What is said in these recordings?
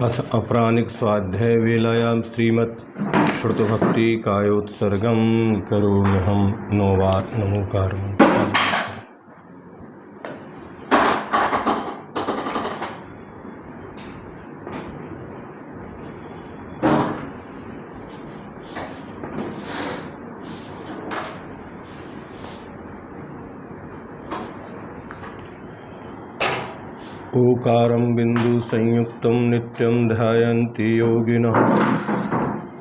अथ अपराह्निक स्वाध्याय वेलायां श्रीमद् कायोत्सर्गं करोम्यहं नोवात् नमोकारम्। ओकारं बिंदु संयुक्तं नित्यं ध्यायन्ति योगिनः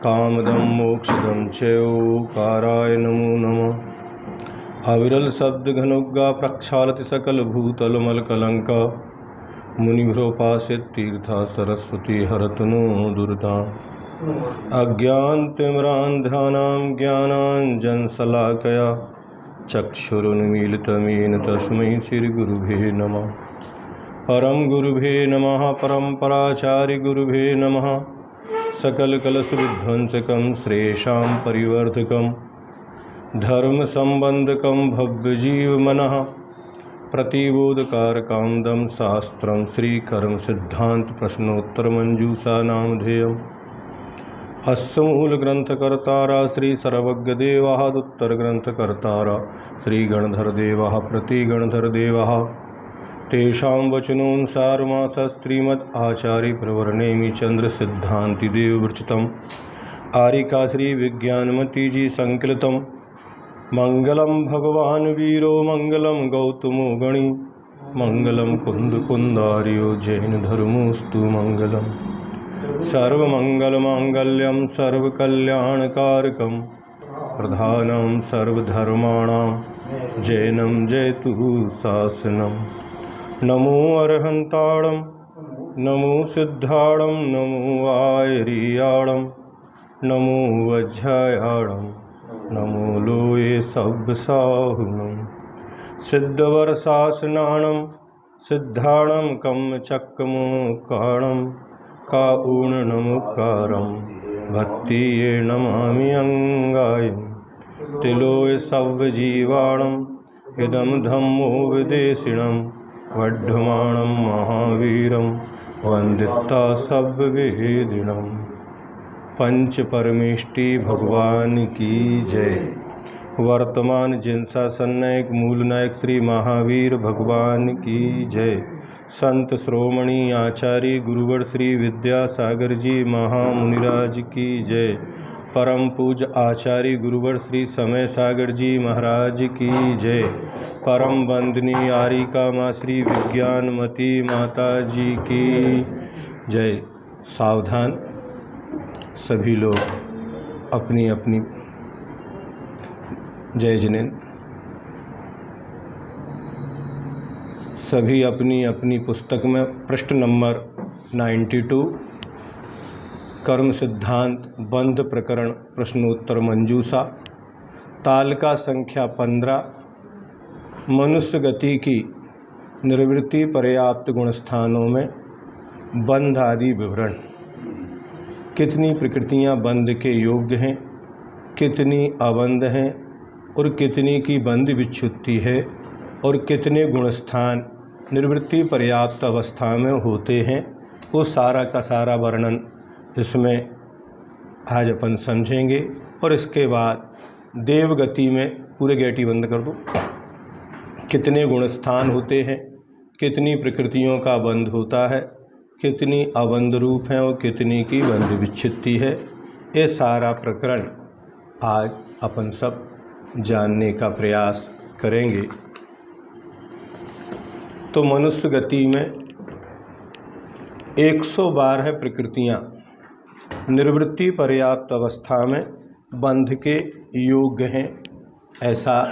कामदं मोक्षदं च ओकाराय नमो नमः। अविरल शब्द घनोग्गा प्रक्षालति सकल भूतल मलकलंक मुनिभ्रोपासित तीर्था सरस्वती हरतु नो दुर्ता अज्ञानतिमिरान्धानां ज्ञानाञ्जनशलाकया चक्षुरुन्मीलितं तस्मै श्रीगुरुभे नमः। परम गुरुभे नमः। परम्पराचार्य गुरुभे नमः। सकल कलश विध्वंसकं श्रेषां परिवर्धकं धर्म संबंधकं भव्य जीव मनः प्रतिबोधकारकं दम शास्त्रं श्री कर्म सिद्धांत प्रश्नोत्तर मंजूषा नामधेयम्। अस्य मूल ग्रंथकर्तारा श्री सर्वज्ञ देवः उत्तर ग्रंथकर्तारा श्री गणधर देवः प्रति गणधर देवः तेषां वचनोऽनुसारमास श्रीमद् आचार्य प्रवर्णेमि चंद्र सिद्धांति देव विरचितम् आरिका श्री विज्ञानमती जी संकलितम्। मंगलम भगवान वीरो मंगलम गौतमो गणी मंगलम कुंद कुंदार्यो जैन धर्मोस्तु मंगलम सर्वमंगल मांगल्यम सर्वकल्याणकारकम प्रधानं सर्वधर्माणां जैनम जयतु शासनम्। नमो अरहंताणं नमो सिद्धाणं नमो आयरियाणं नमो वज्रायाणं नमो लोये सव्यसाहुनं सिद्धवरशासनानं सिद्धाणं कम्मचक्कमोकाणं काऊर्णमुकारं भक्तिये नमामि अंगायं तिलोय सव्यजीवाणं इदं धम्मो विदेशिणं वर्धमानं महावीरं वंदिता सव्यवेदिनं। पंच परमेष्टि भगवान की जय। वर्तमान जिनशासन नायक मूल नायक श्री महावीर भगवान की जय। संत श्रोमणी आचार्य गुरुवर श्री विद्यासागर जी महामुनिराज की जय। परम पूज आचार्य गुरुवर श्री समय सागर जी महाराज की जय। परम वंदनीय आरिका माँ श्री विज्ञानमती माता जी की जय। सावधान, सभी लोग अपनी अपनी जय जिनेन्द्र सभी अपनी अपनी पुस्तक में पृष्ठ नंबर 92 कर्म सिद्धांत बंध प्रकरण प्रश्नोत्तर मंजूषा तालिका संख्या 15 मनुष्य गति की निर्वृत्ति पर्याप्त गुणस्थानों में बंध आदि विवरण। कितनी प्रकृतियां बंध के योग्य हैं, कितनी अबंध हैं और कितनी की बंध विच्छुत्ति है और कितने गुणस्थान निर्वृत्ति पर्याप्त अवस्था में होते हैं, वो सारा का सारा वर्णन इसमें आज अपन समझेंगे। और इसके बाद देवगति में पूरे गेटी बंद कर दो, कितने गुणस्थान होते हैं, कितनी प्रकृतियों का बंध होता है, कितनी अबंध रूप हैं और कितनी की बंध विच्छित्ति है, ये सारा प्रकरण आज अपन सब जानने का प्रयास करेंगे। तो मनुष्य गति में 112 प्रकृतियां निर्वृत्ति पर्याप्त अवस्था में बंध के योग्य हैं, ऐसा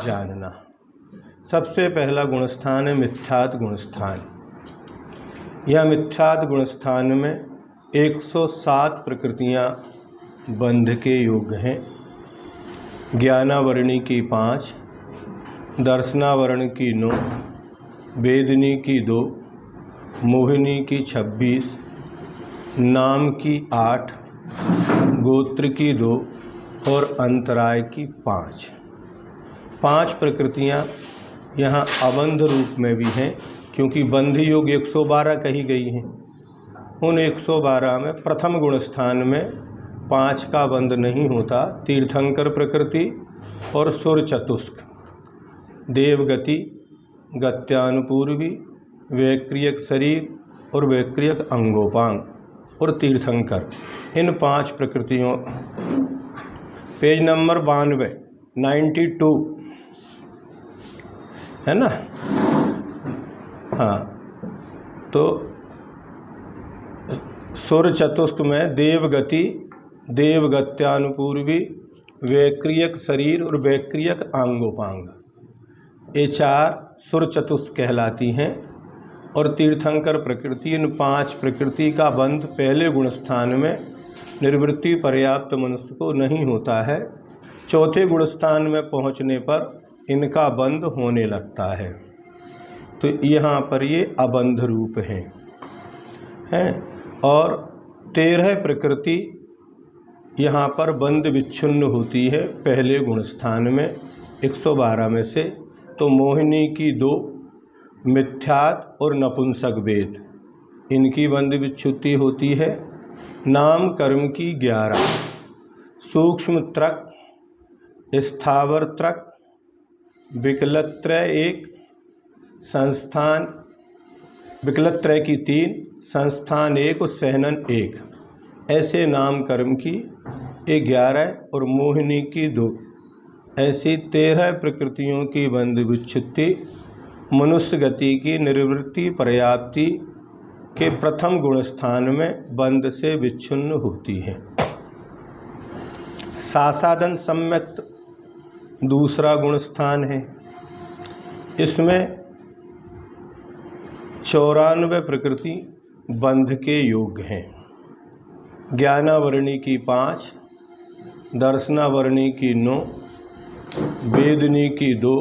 जानना। सबसे पहला गुणस्थान है मिथ्यात गुणस्थान। यह मिथ्यात गुणस्थान में 107 प्रकृतियां बंध के योग्य हैं। ज्ञानावरणी की 5, दर्शनावरण की 9, वेदिनी की 2, मोहिनी की 26, नाम की 8, गोत्र की 2 और अंतराय की 5। 5 प्रकृतियां यहाँ अबंध रूप में भी हैं, क्योंकि बंध योग 112 कही गई हैं। उन 112 में प्रथम गुण स्थान में 5 का बंध नहीं होता। तीर्थंकर प्रकृति और सुर चतुष्क, देवगति, गत्यानुपूर्वी, वैक्रियक शरीर और वैक्रियक अंगोपांग और तीर्थंकर, इन 5 प्रकृतियों। पेज नंबर 92 है ना। हाँ, तो सुर चतुष्क में देवगति, देवगत्यानुपूर्वी, वैक्रियक शरीर और वैक्रियक अंगोपांग, ये 4 सुर चतुष्क कहलाती हैं। और तीर्थंकर प्रकृति, इन 5 प्रकृति का बंध पहले गुण स्थान में निर्वृत्ति पर्याप्त मनुष्य को नहीं होता है। चौथे गुण स्थान में पहुँचने पर इनका बंध होने लगता है। तो यहाँ पर ये अबंध रूप हैं। और 13 प्रकृति यहाँ पर बंध विच्छिन्न होती है पहले गुण स्थान में 112 में से। तो मोहिनी की 2, मिथ्यात और नपुंसक वेद, इनकी बंध विच्छुत्ति होती है। नाम कर्म की 11, सूक्ष्म त्रक, स्थावर त्रक, विकलत्रय 1, संस्थान, विकलत्रय की 3, संस्थान 1 और सहनन 1, ऐसे नाम कर्म की 11 और मोहिनी की 2, ऐसी 13 प्रकृतियों की बंध विच्छुत्ति मनुष्य गति की निर्वृत्ति पर्याप्ति के प्रथम गुण स्थान में बंध से विच्छिन्न होती है। सासादन सम्यक दूसरा गुण स्थान है। इसमें 94 प्रकृति बंध के योग्य हैं। ज्ञानावरणी की 5, दर्शनावरणी की 9, वेदनी की 2,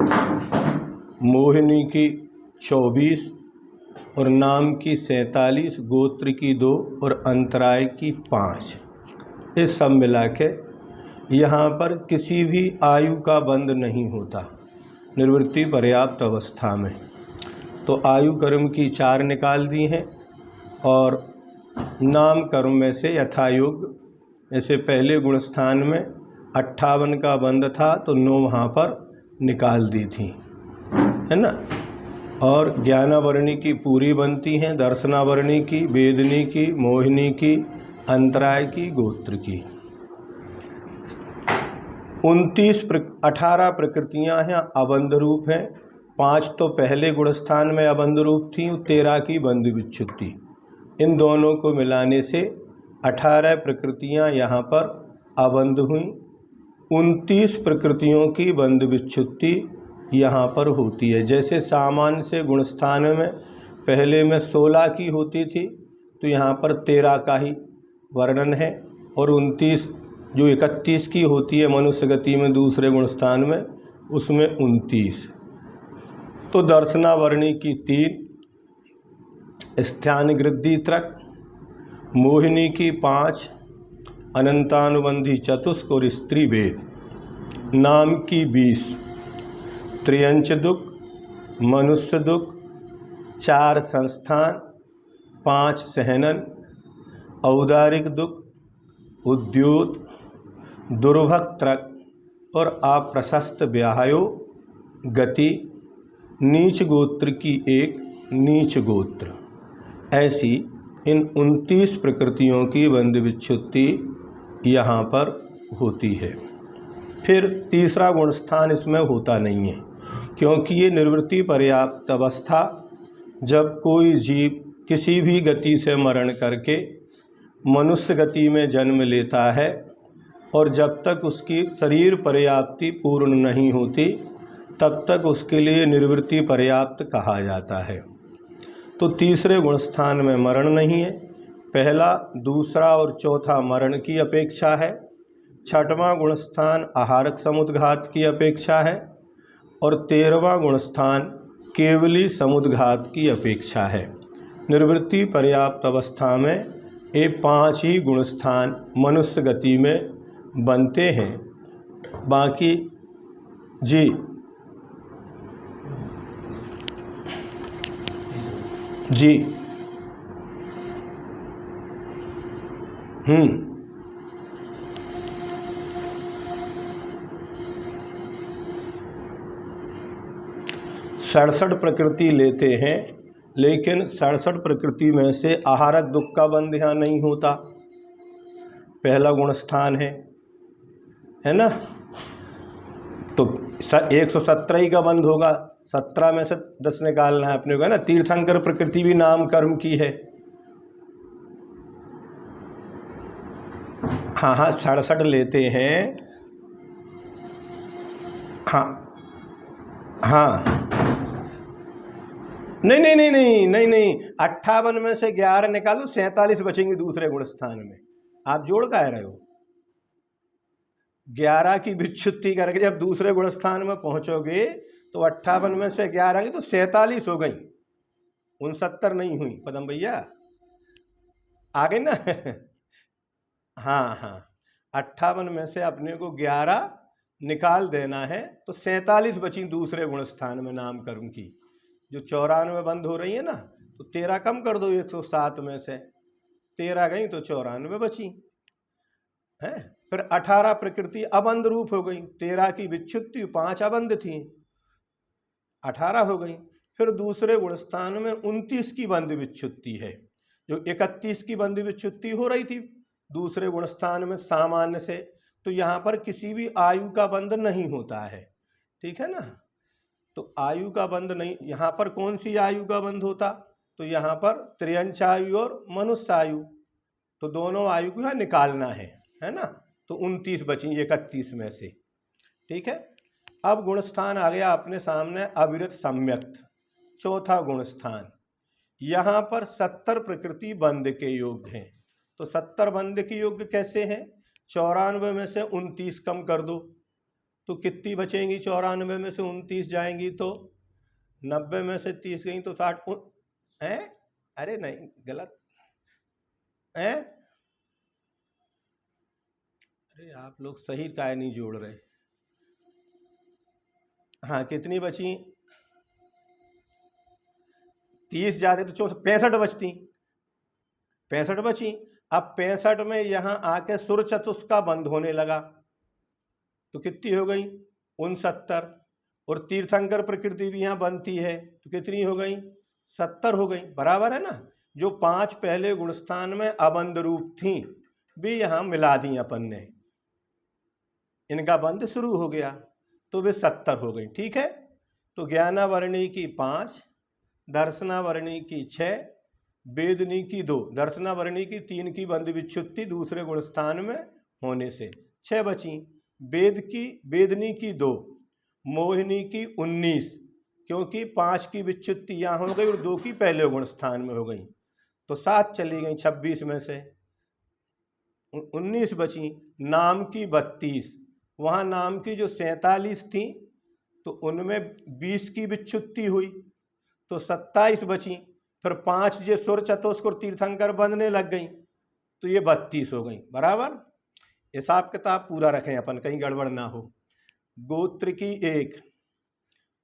मोहिनी की 24 और नाम की 47, गोत्र की 2 और अंतराय की 5। इस सब मिला के यहाँ पर किसी भी आयु का बंध नहीं होता निर्वृत्ति पर्याप्त अवस्था में। तो आयु कर्म की 4 निकाल दी हैं और नाम कर्म में से यथायोग, जैसे पहले गुण स्थान में 58 का बंध था तो 9 वहाँ पर निकाल दी थी, है ना। और ज्ञानावरणी की पूरी बनती हैं, दर्शनावरणी की, वेदनी की, मोहिनी की, अंतराय की, गोत्र की। 18 प्रकृतियां हैं अबंध रूप हैं। 5 तो पहले गुण स्थान में अबंध रूप थी, 13 की बंध विच्छुत्ति। इन दोनों को मिलाने से 18 प्रकृतियां यहाँ पर अबंध हुई। 29 प्रकृतियों की बंध विच्छुत्ति यहाँ पर होती है। जैसे सामान्य से गुण स्थान में पहले में 16 की होती थी, तो यहाँ पर 13 का ही वर्णन है। और 29 जो 31 की होती है मनुष्य गति में दूसरे गुण स्थान में, उसमें 29। तो दर्शनावरणी की 3, स्थान गृद्धि त्रक, मोहिनी की 5, अनंतानुबंधी चतुष्क और स्त्री वेद, नाम की 20, त्रियंच दुख, मनुष्य दुख, 4 संस्थान, 5 सहनन, औदारिक दुख, उद्योत, दुर्भग त्रक और अप्रशस्त व्याहयो गति, नीच गोत्र की 1, नीच गोत्र। ऐसी इन 29 प्रकृतियों की बंध विच्छुत्ति यहाँ पर होती है। फिर तीसरा गुण स्थान इसमें होता नहीं है, क्योंकि ये निर्वृत्ति पर्याप्त अवस्था, जब कोई जीव किसी भी गति से मरण करके मनुष्य गति में जन्म लेता है और जब तक उसकी शरीर पर्याप्ति पूर्ण नहीं होती, तब तक उसके लिए निर्वृत्ति पर्याप्त कहा जाता है। तो तीसरे गुण स्थान में मरण नहीं है। पहला, दूसरा और चौथा मरण की अपेक्षा है। 6वां गुण स्थान आहारक समुद्घात की अपेक्षा है और 13वां गुण स्थान केवली समुद्घात की अपेक्षा है। निर्वृत्ति पर्याप्त अवस्था में ये 5 ही गुण स्थान मनुष्य गति में बनते हैं। बाकी जी जी सड़सठ प्रकृति लेते हैं, लेकिन सड़सठ प्रकृति में से आहारक दुख का बंध यहाँ नहीं होता। पहला गुण स्थान है ना, तो 117 ही का बंध होगा। 17 में से 10 निकालना है अपने को, है ना। तीर्थंकर प्रकृति भी नाम कर्म की है। हाँ 67 लेते हैं। हाँ नहीं 58 में से 11 निकालो, 47 बचेंगे दूसरे गुण स्थान में। आप जोड़ कह रहे हो? 11 की विच्छुत्ति करके जब दूसरे गुण स्थान में पहुंचोगे तो 58 में से 11 की तो 47 हो गई, 69 नहीं हुई पदम भैया, आ गई ना। हाँ 58 में से अपने को 11 निकाल देना है तो 47 बची दूसरे गुण स्थान में नाम कर्म की। जो 94 बंद हो रही है ना, तो 13 कम कर दो 107 में से, 13 गई तो 94 बची है। फिर 18 प्रकृति अबंध रूप हो गई, 13 की विच्छुत्ति, 5 अबंध थी, 18 हो गई। फिर दूसरे गुण स्थान में 29 की बंध विच्छुत्ति है। जो 31 की बंध विच्छुत्ति हो रही थी दूसरे गुण स्थान में सामान्य से, तो यहाँ पर किसी भी आयु का बंध नहीं होता है, ठीक है ना। तो आयु का बंध नहीं, यहाँ पर कौन सी आयु का बंध होता? तो यहाँ पर त्रियंच आयु और मनुष्य आयु, तो दोनों आयु को यहाँ निकालना है ना। तो 29 बची 31 में से, ठीक है। अब गुण स्थान आ गया अपने सामने अविरत सम्यक्त, चौथा गुण स्थान। यहाँ पर 70 प्रकृति बंध के योग हैं। तो 70 बंध के योग कैसे हैं? 94 में से 29 कम कर दो तो कितनी बचेंगी? 94 में से 29 जाएंगी तो 90 में से 30 गई तो 60 है। अरे नहीं, गलत है। अरे आप लोग सही काय नहीं जोड़ रहे। हाँ कितनी बची? 30 जाते तो 65 बचती, 65 बची। अब 65 में यहाँ आके सुर चतुष्क का बंध होने लगा तो कितनी हो गई? 69। और तीर्थंकर प्रकृति भी यहाँ बनती है तो कितनी हो गई? 70 हो गई, बराबर है ना। जो 5 पहले गुणस्थान में अबंध रूप थी भी यहाँ मिला दी अपन ने, इनका बंध शुरू हो गया तो वे 70 हो गई, ठीक है। तो ज्ञानावर्णी की 5, दर्शनावर्णी की 6, वेदनी की 2, दर्शनावर्णी की 3 की बंध विच्छुत्ति दूसरे गुणस्थान में होने से 6 बची। वेदनी की 2, मोहिनी की 19, क्योंकि 5 की विच्छुत्ति यहाँ हो गई और 2 की पहले गुण स्थान में हो गई तो 7 चली गई 26 में से, 19 बची। नाम की 32, वहाँ नाम की जो 47 थी तो उनमें 20 की विच्छुत्ति हुई तो 27 बची। फिर 5 जो सुर चतुष्क और तीर्थंकर बंधने लग गई तो ये 32 हो गई, बराबर। हिसाब किताब पूरा रखें अपन, कहीं गड़बड़ ना हो। गोत्र की 1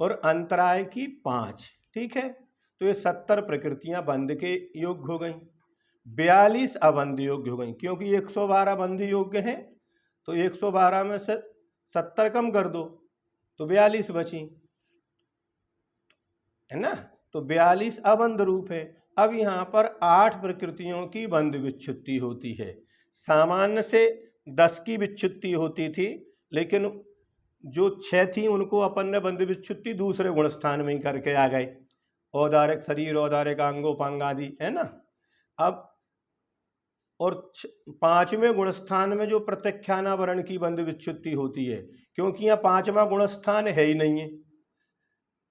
और अंतराय की 5, ठीक है। तो ये 70 प्रकृतियां बंध के योग्य हो गई, 42 अबंध योग्य हो गई, क्योंकि 112 बंध योग्य हैं तो 112 में से 70 कम कर दो तो 42 बची, है ना। तो 42 अबंध रूप है। अब यहाँ पर 8 प्रकृतियों की बंध विच्छुत्ति होती है। सामान्य से 10 की विच्छुत्ति होती थी, लेकिन जो 6 थी उनको अपन ने बंध विच्छुत्ति दूसरे गुण स्थान में ही करके आ गए। औदारिक शरीर, औदारिक अंगोपांग आदि, है ना। अब और 5वें गुण स्थान में जो प्रत्याख्याना वर्ण की बंध विच्छुत्ति होती है, क्योंकि यहाँ 5वां गुण स्थान है ही नहीं है,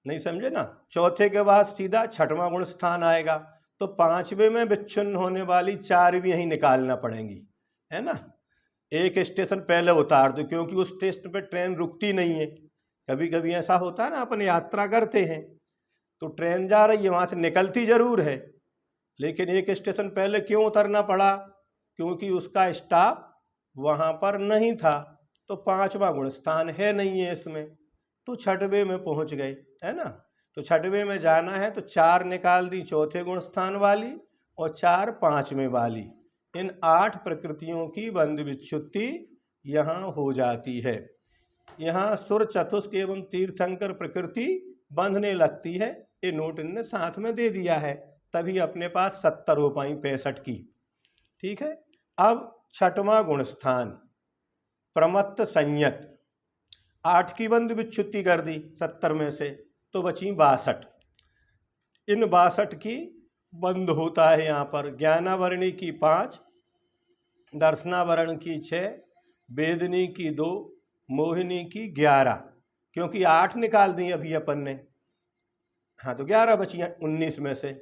नहीं समझे ना। चौथे के बाद सीधा 6वां गुण स्थान आएगा तो 5वें में विच्छिन्न होने वाली 4 भी यहीं निकालना पड़ेंगी, है ना। एक स्टेशन पहले उतार दो, क्योंकि उस स्टेशन पे ट्रेन रुकती नहीं है। कभी कभी ऐसा होता है ना, अपन यात्रा करते हैं तो ट्रेन जा रही है, वहाँ से निकलती जरूर है, लेकिन एक स्टेशन पहले क्यों उतरना पड़ा? क्योंकि उसका स्टाफ वहाँ पर नहीं था, तो 5वां गुण स्थान है नहीं है इसमें, तो 6वें में पहुँच गए, है ना। तो 6वें में जाना है तो 4 निकाल दी चौथे गुण स्थान वाली और 4 5वें वाली, इन 8 प्रकृतियों की बंध विच्छुत्ति यहाँ हो जाती है। यहाँ सुर, चतुष्क एवं तीर्थंकर प्रकृति बंधने लगती है। ये नोट इनने साथ में दे दिया है, तभी अपने पास 70 हो पाई 65 की। ठीक है। अब छठवां गुण स्थान प्रमत्त संयत, 8 की बंध विच्छुत्ति कर दी 70 में से, तो बची 62। इन 62 की बंध होता है यहाँ पर ज्ञानावरणी की 5, दर्शनावरण की 6, वेदनी की 2, मोहिनी की 11, क्योंकि 8 निकाल दी अभी अपन ने। हाँ, तो 11 बची हैं 19 में से।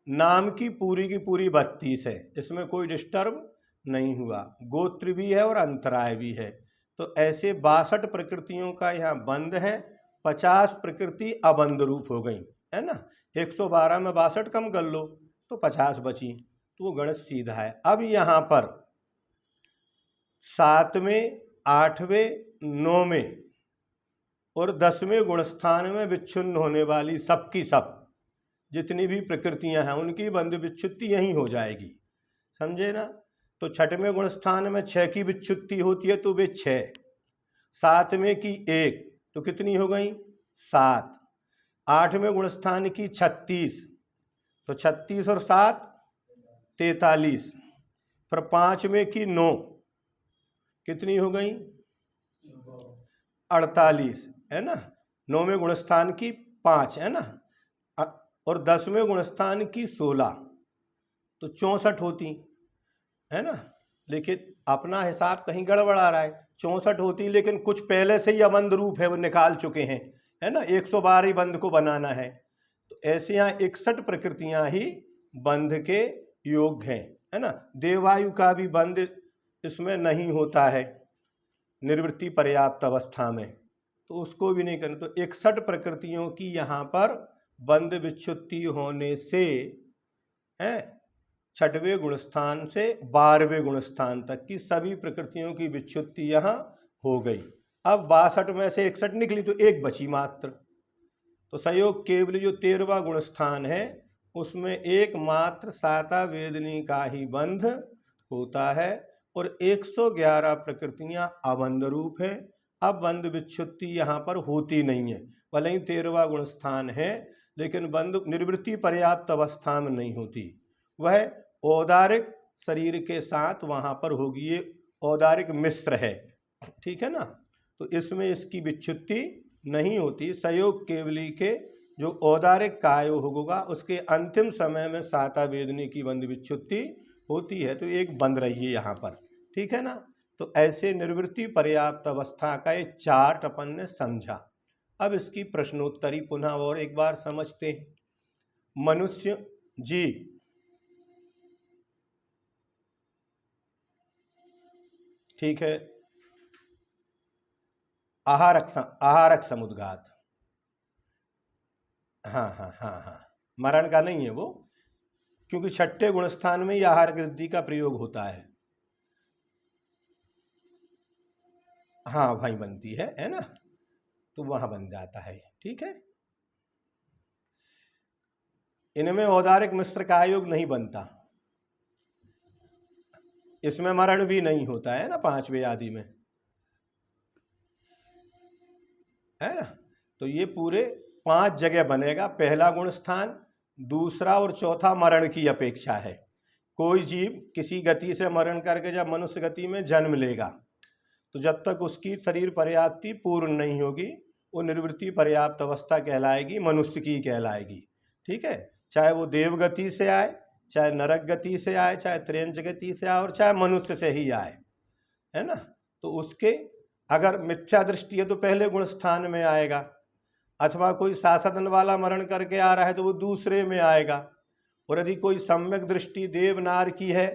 नाम की पूरी 32 है, इसमें कोई डिस्टर्ब नहीं हुआ। गोत्र भी है और अंतराय भी है। तो ऐसे 62 प्रकृतियों का यहाँ बंध है। 50 प्रकृति अबंध रूप हो गई, है ना। 112 में 62 कम कर लो तो 50 बची, तो वो गणित सीधा है। अब यहाँ पर 7वें, 8वें, 9वें और 10वें गुणस्थान में विच्छिन्न होने वाली सबकी सब जितनी भी प्रकृतियां हैं उनकी बंध विच्छुत्ति यहीं हो जाएगी, समझे ना। तो 6वें गुणस्थान में 6 की विच्छुत्ति होती है तो वे 6, 7वें की 1 तो कितनी हो गई 7, 8वें गुणस्थान की 36 तो 36 और 7 43, फिर 5वें की 9 कितनी हो गई 48, है ना। 9वें गुणस्थान की 5, है ना। और 10वें गुणस्थान की 16 तो 64 होती, है ना। लेकिन अपना हिसाब कहीं गड़बड़ आ रहा है। 64 होती लेकिन कुछ पहले से ही अबंध रूप है वो निकाल चुके हैं, है ना। 112 ही बंध को बनाना है। तो ऐसे यहाँ 61 प्रकृतियां ही बंध के योग्य हैं, है ना। देवायु का भी बंध इसमें नहीं होता है निर्वृत्ति पर्याप्त अवस्था में, तो उसको भी नहीं करना। तो 61 प्रकृतियों की यहाँ पर बंध विच्छुत्ति होने से है 6वें गुणस्थान से 12वें गुणस्थान तक की सभी प्रकृतियों की विच्छुत्ति यहाँ हो गई। अब 62 में से 61 निकली तो 1 बची मात्र। तो संयोग केवल जो 13वां गुणस्थान है उसमें एकमात्र साता वेदनी का ही बंध होता है और 111 प्रकृतियां अबंध रूप है। अब बंध विच्छुत्ति यहाँ पर होती नहीं है, भले ही 13वां गुणस्थान है लेकिन बंध निर्वृत्ति पर्याप्त अवस्था में नहीं होती। वह औदारिक शरीर के साथ वहाँ पर होगी, ये औदारिक मिश्र है, ठीक है ना। तो इसमें इसकी विच्छुत्ति नहीं होती। संयोग केवली के जो औदारिक काय होगा उसके अंतिम समय में साता वेदनी की बंध विच्छुत्ति होती है, तो एक बंद रही है यहाँ पर, ठीक है ना। तो ऐसे निर्वृत्ति पर्याप्त अवस्था का ये चार्ट अपन ने समझा। अब इसकी प्रश्नोत्तरी पुनः और एक बार समझते हैं। मनुष्य जी ठीक है, आहारक समुद्घात, हाँ, मरण का नहीं है वो, क्योंकि 6ठे गुणस्थान में ही आहार वृद्धि का प्रयोग होता है। हाँ भाई बनती है ना, तो वहां बन जाता है, ठीक है। इनमें औदारिक मिश्र का योग नहीं बनता, इसमें मरण भी नहीं होता है ना 5वें आदि में, है ना। तो ये पूरे 5 जगह बनेगा। पहला गुण स्थान, दूसरा और चौथा मरण की अपेक्षा है। कोई जीव किसी गति से मरण करके जब मनुष्य गति में जन्म लेगा तो जब तक उसकी शरीर पर्याप्ति पूर्ण नहीं होगी वो निर्वृत्ति पर्याप्त अवस्था कहलाएगी, मनुष्य की कहलाएगी, ठीक है। चाहे वो देव गति से आए, चाहे नरक गति से आए, चाहे त्रियंच गति से आए और चाहे मनुष्य से ही आए, है ना। तो उसके अगर मिथ्या दृष्टि है तो पहले गुण स्थान में आएगा, अथवा कोई शासन वाला मरण करके आ रहा है तो वो दूसरे में आएगा, और यदि कोई सम्यक दृष्टि देव नार की है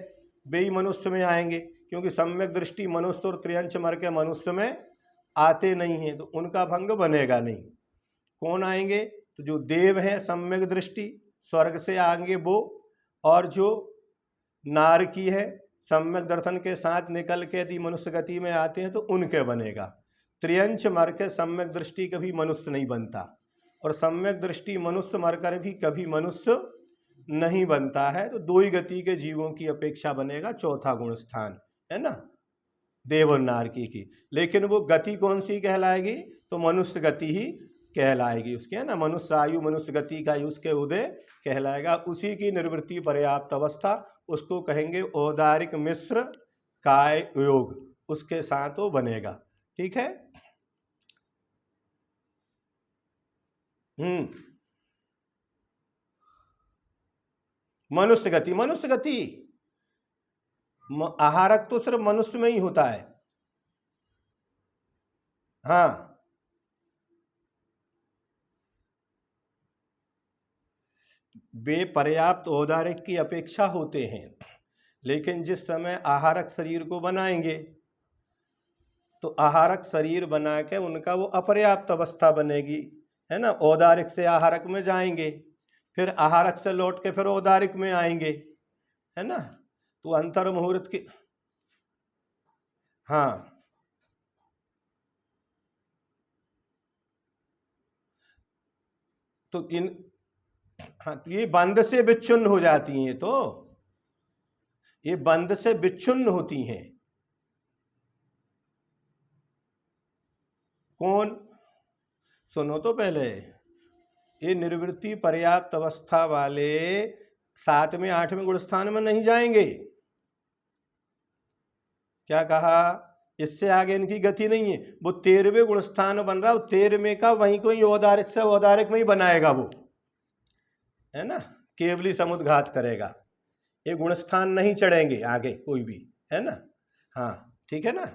वे ही मनुष्य में आएंगे, क्योंकि सम्यक दृष्टि मनुष्य और त्रियंच मर के मनुष्य में आते नहीं हैं, तो उनका भंग बनेगा नहीं। कौन आएंगे? तो जो देव है सम्यक दृष्टि स्वर्ग से आएंगे वो, और जो नार की है सम्यक दर्शन के साथ निकल के यदि मनुष्य गति में आते हैं तो उनके बनेगा। त्रियंच मर के सम्यक दृष्टि कभी मनुष्य नहीं बनता, और सम्यक दृष्टि मनुष्य मरकर भी कभी मनुष्य नहीं बनता है, तो दो ही गति के जीवों की अपेक्षा बनेगा चौथा गुण स्थान, है ना, देव और नारकी की। लेकिन वो गति कौन सी कहलाएगी? तो मनुष्य गति ही कहलाएगी उसके, है ना, मनुष्य आयु मनुष्य गति का उसके उदय कहलाएगा। उसी की निर्वृत्ति पर्याप्त अवस्था, उसको कहेंगे औदारिक मिश्र काय योग, उसके साथ वो बनेगा। ठीक है। मनुष्य गति, मनुष्य गति आहारक तो सिर्फ मनुष्य में ही होता है। हाँ, वे पर्याप्त औदारिक की अपेक्षा होते हैं, लेकिन जिस समय आहारक शरीर को बनाएंगे तो आहारक शरीर बना के उनका वो अपर्याप्त अवस्था बनेगी, है ना, औदारिक से आहारक में जाएंगे, फिर आहारक से लौट के फिर औदारिक में आएंगे, है ना, तो अंतर मुहूर्त की। हाँ, तो हाँ, तो ये बंध से विच्छिन्न हो जाती हैं, तो ये बंध से विच्छिन्न होती हैं। कौन? सुनो तो पहले, ये निर्वृत्ति पर्याप्त अवस्था वाले 7वें 8वें गुण स्थान में नहीं जाएंगे। क्या कहा? इससे आगे इनकी गति नहीं है। वो 13वें गुण स्थान बन रहा है, 13वें का वहीं कोई औदारिक से औदारिक में ही बनाएगा वो, है ना, केवली समुद्घात करेगा। ये गुण स्थान नहीं चढ़ेंगे आगे कोई भी, है ना। हाँ, ठीक है ना।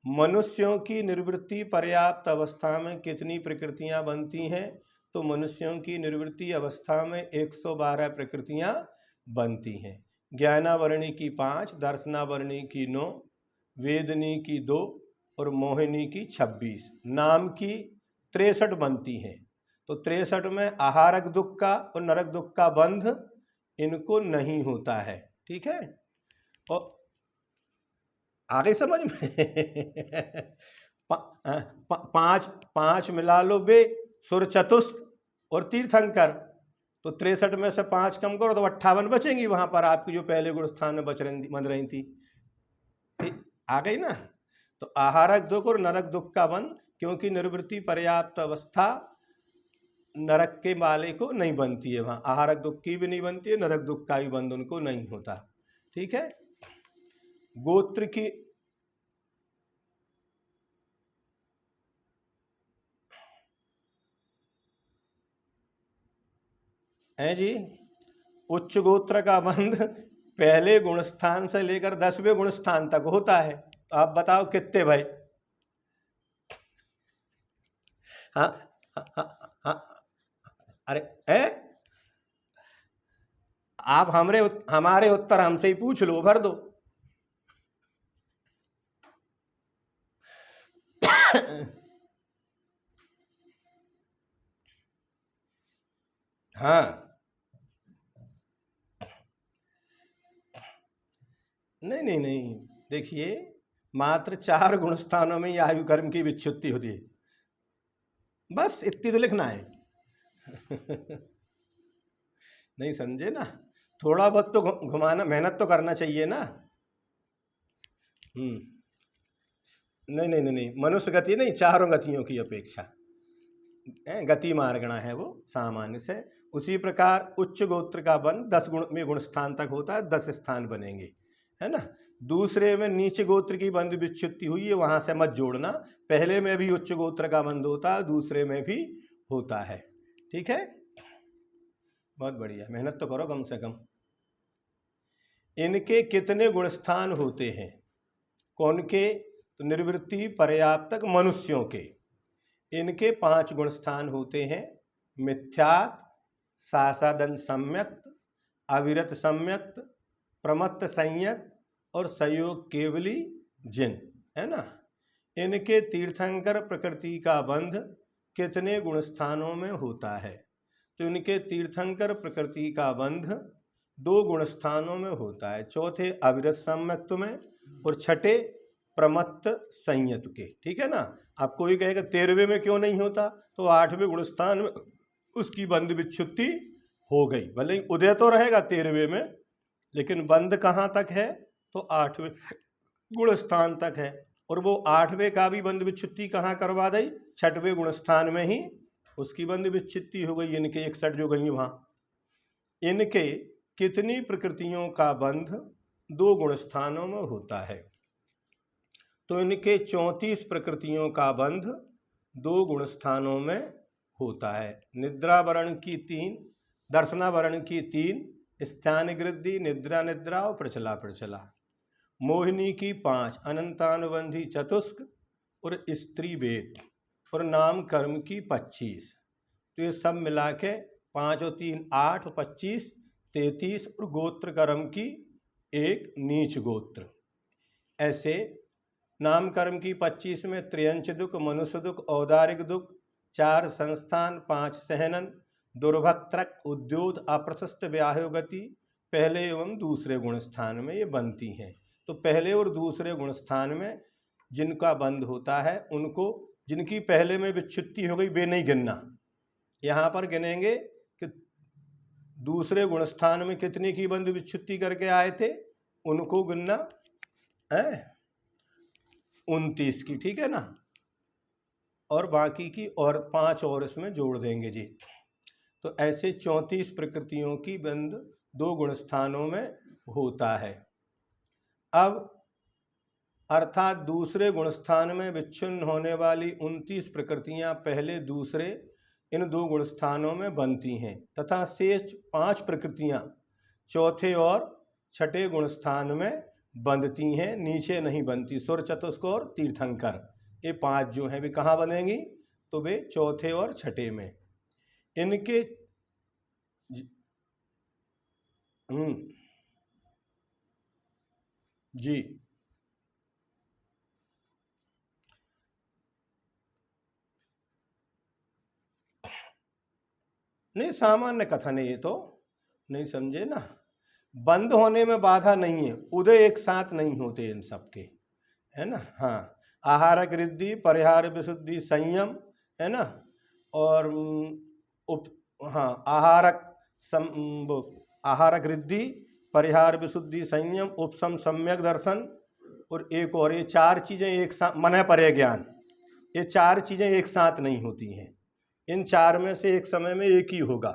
मनुष्यों की निर्वृत्ति पर्याप्त अवस्था में कितनी प्रकृतियां बनती हैं? तो मनुष्यों की निर्वृत्ति अवस्था में 112 प्रकृतियां बनती हैं। ज्ञानावरणी की 5, दर्शनावरणी की 9, वेदनी की 2 और मोहिनी की 26, नाम की 63 बनती हैं। तो 63 में आहारक दुख का और नरक दुख का बंध इनको नहीं होता है। ठीक है। और आगे समझ में पांच मिला लो बे, सुर चतुष्क और तीर्थंकर, तो 63 में से 5 कम करो तो 58 बचेंगी वहां पर आपकी, जो पहले गुण स्थान में बन रही थी। ठीक, आ गई ना। तो आहारक दुख और नरक दुख का बंध, क्योंकि निर्वृत्ति पर्याप्त अवस्था नरक के वाले को नहीं बनती है, वहां आहारक दुख की भी नहीं बनती है, नरक दुख का भी बंध उनको नहीं होता। ठीक है। गोत्र की है जी, उच्च गोत्र का बंध पहले गुण स्थान से लेकर 10वें गुण स्थान तक होता है। तो आप बताओ कितने भाई? हाँ, हाँ, हाँ, अरे है, आप हमारे उत्तर हमसे ही पूछ लो, भर दो। हाँ, नहीं नहीं नहीं, देखिए, मात्र 4 गुण स्थानों में ही आयु कर्म की विच्युति होती है, बस इतनी तो लिखना है। नहीं समझे ना, थोड़ा बहुत तो घुमाना, मेहनत तो करना चाहिए ना। नहीं नहीं नहीं नहीं, मनुष्य गति नहीं, चारों गतियों की अपेक्षा गति मार्गणा है वो सामान्य से। उसी प्रकार उच्च गोत्र का बंध 10 गुण में गुण स्थान तक होता है, 10 स्थान बनेंगे, है ना। दूसरे में नीचे गोत्र की बंध विच्युति हुई है, वहां से मत जोड़ना, पहले में भी उच्च गोत्र का बंध होता है, दूसरे में भी होता है। ठीक है, बहुत बढ़िया, मेहनत तो करो कम से कम। इनके कितने गुण स्थान होते हैं? कौन के? तो निर्वृत्ति पर्याप्तक मनुष्यों के, इनके 5 गुण स्थान होते हैं। मिथ्यात, सासादन सम्यक्त, अविरत सम्यक्त, प्रमत्त संयत और संयोग केवली जिन, है ना। इनके तीर्थंकर प्रकृति का बंध कितने गुण स्थानों में होता है? तो इनके तीर्थंकर प्रकृति का बंध 2 गुण स्थानों में होता है, चौथे अविरत सम्यक्त में और छठे प्रमत्त संयत के। ठीक है ना। आप कोई कहेगा 13वें में क्यों नहीं होता? तो 8वें गुण स्थान में उसकी बंध विच्युति हो गई। भले ही उदय तो रहेगा 13वें में, लेकिन बंध कहाँ तक है? तो 8वें गुण स्थान तक है। और वो 8वें का भी बंध विच्छुत्ति कहाँ करवा दी? 6वें गुण स्थान में ही उसकी बंध विच्छुत्ति हो गई। इनके 61 जो गई वहाँ। इनके कितनी प्रकृतियों का बंध 2 गुण स्थानों में होता है? तो इनके 34 प्रकृतियों का बंध 2 गुण स्थानों में होता है। निद्रा वर्ण की 3, दर्शना वर्ण की 3, स्थान गृद्धि, निद्रा निद्रा और प्रचला प्रचला। मोहिनी की 5, अनंतानुबंधी चतुष्क और स्त्री वेद और नाम कर्म की 25। तो ये सब मिला के 5 और 3 8, 25 33 और गोत्र कर्म की एक नीच गोत्र। ऐसे नाम कर्म की 25 में त्रियंच दुख, मनुष्य दुख, औदारिक दुख, 4 संस्थान, 5 सहनन, दुर्भत्रक, उद्योत, अप्रशस्त व्याहयोगति पहले एवं दूसरे गुण स्थान में ये बनती हैं। तो पहले और दूसरे गुण स्थान में जिनका बंध होता है उनको, जिनकी पहले में विच्छुत्ति हो गई वे नहीं गिनना। यहाँ पर गिनेंगे कि दूसरे गुण स्थान में कितने की बंध विच्छुत्ति करके आए थे, उनको गिनना है 29 की, ठीक है ना। और बाकी की और 5 और इसमें जोड़ देंगे जी। तो ऐसे 34 प्रकृतियों की बंध 2 गुण स्थानों में होता है। अब अर्थात दूसरे गुण स्थान में विच्छिन्न होने वाली 29 प्रकृतियां पहले दूसरे इन 2 गुण स्थानों में बनती हैं तथा शेष 5 प्रकृतियां चौथे और छठे गुण स्थान में बंधती हैं, नीचे नहीं बनती। सुर, चतुष्क और तीर्थंकर ये 5 जो हैं वे कहाँ बनेंगी? तो वे चौथे और छठे में। इनके जी नहीं, सामान्य कथन है ये, तो नहीं समझे ना। बंद होने में बाधा नहीं है, उदय एक साथ नहीं होते इन सबके, है ना। हाँ, आहारक रिद्धि, परिहार विशुद्धि, संयम, है ना। और आहारक रिद्धि, परिहार विशुद्धि, संयम, उपशम, सम्यक दर्शन और एक और, ये 4 चीज़ें एक साथ, मन परे ज्ञान, ये 4 चीज़ें एक साथ नहीं होती हैं। इन 4 में से एक समय में एक ही होगा।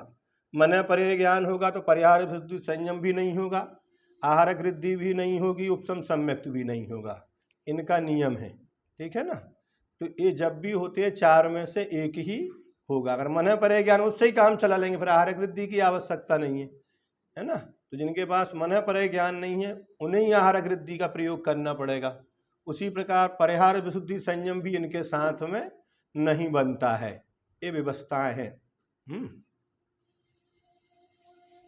मन परे ज्ञान होगा तो परिहार विशुद्धि संयम भी नहीं होगा, आहारक रिद्धि भी नहीं होगी, उपशम सम्यक भी नहीं होगा। इनका नियम है, ठीक है ना। तो ये जब भी होते हैं 4 में से एक ही होगा। अगर मन परे ज्ञान उससे ही काम चला लेंगे, फिर आहारक रिद्धि की आवश्यकता नहीं है ना। तो जिनके पास मन परे ज्ञान नहीं है उन्हें ही आहारक रिद्धि का प्रयोग करना पड़ेगा। उसी प्रकार परिहार विशुद्धि संयम भी इनके साथ में नहीं बनता है। ये व्यवस्थाएं हैं।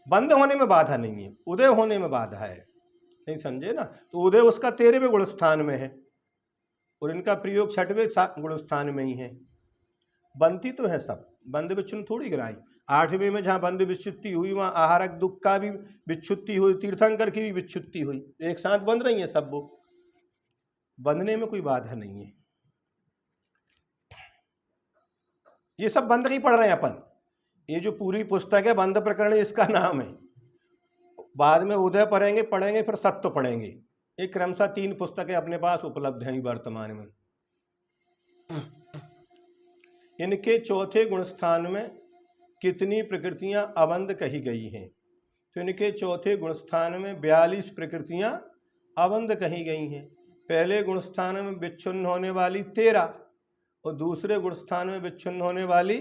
बंद होने में बाधा नहीं है, उदय होने में बाधा है, नहीं समझे ना। तो उदय उसका 13वें गुण स्थान में है और इनका प्रयोग 6वें गुण स्थान में ही है। बनती तो है सब, बंद विच्छुन्न थोड़ी गिराई। 8वें में जहाँ बंद विच्छुत्ति हुई वहाँ आहारक दुख का भी विच्छुत्ति हुई, तीर्थंकर की भी विच्छुत्ति हुई, एक साथ बंध रही है सब। वो बंधने में कोई बाधा नहीं है। ये सब बंद नहीं पढ़ रहे हैं अपन, ये जो पूरी पुस्तक है बंध प्रकरण इसका नाम है। बाद में उदय पढ़ेंगे फिर सत्व पढ़ेंगे। ये क्रमशः 3 पुस्तकें अपने पास उपलब्ध हैं वर्तमान में। इनके चौथे गुण स्थान में कितनी प्रकृतियां अबंध कही गई हैं? तो इनके चौथे गुण स्थान में 42 प्रकृतियां अबंध कही गई हैं। पहले गुण स्थान में विच्छिन्न होने वाली 13 और दूसरे गुण स्थान में विच्छिन्न होने वाली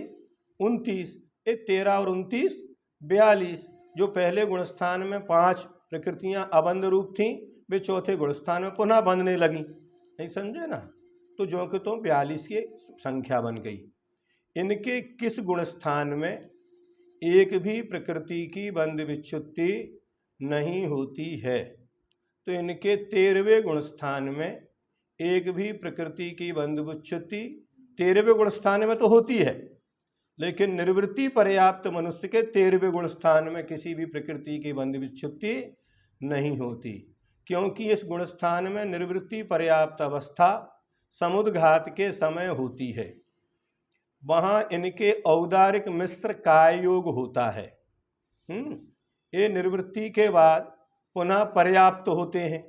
29। ये 13 और 29 42। जो पहले गुण स्थान में 5 प्रकृतियां अबंध रूप थीं वे चौथे गुण स्थान में पुनः बंधने लगी, नहीं समझे ना। तो जो कि तो 42 की संख्या बन गई। इनके किस गुण स्थान में एक भी प्रकृति की बंध विच्छुत्ति नहीं होती है? तो इनके 13वें गुण स्थान में एक भी प्रकृति की बंध विच्छुत्ति 13वें गुण स्थान में तो होती है, लेकिन निर्वृत्ति पर्याप्त मनुष्य के 13वें गुण स्थान में किसी भी प्रकृति की बंध विच्छुत्ति नहीं होती, क्योंकि इस गुण स्थान में निर्वृत्ति पर्याप्त अवस्था समुद्घात के समय होती है। वहाँ इनके औदारिक मिश्र काय योग होता है। ये निवृत्ति के बाद पुनः पर्याप्त होते हैं।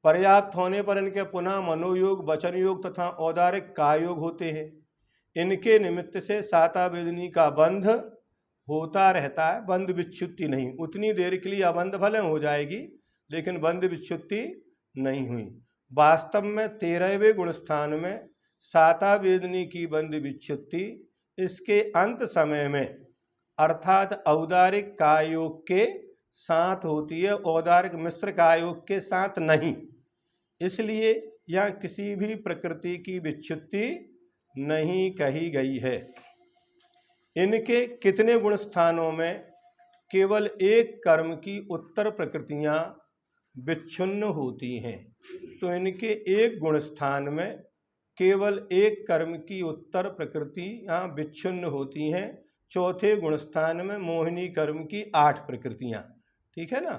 पर्याप्त होने पर इनके पुनः मनोयोग, वचन योग तथा औदारिक काय योग होते हैं। इनके निमित्त से साता वेदनी का बंध होता रहता है, बंध विच्छुत्ति नहीं। उतनी देर के लिए अबंध भले हो जाएगी लेकिन बंध विच्छुत्ति नहीं हुई। वास्तव में 13वें गुण स्थान में साता वेदनी की बंध विच्छुत्ति इसके अंत समय में अर्थात औदारिक कायोग के साथ होती है, औदारिक मिश्र कायोग के साथ नहीं। इसलिए यह किसी भी प्रकृति की विच्छुत्ति नहीं कही गई है। इनके कितने गुण स्थानों में केवल एक कर्म की उत्तर प्रकृतियां विच्छिन्न होती हैं। तो इनके एक गुण स्थान में केवल एक कर्म की उत्तर प्रकृतियां विच्छिन्न होती हैं। चौथे गुण स्थान में मोहिनी कर्म की 8 प्रकृतियां। ठीक है ना।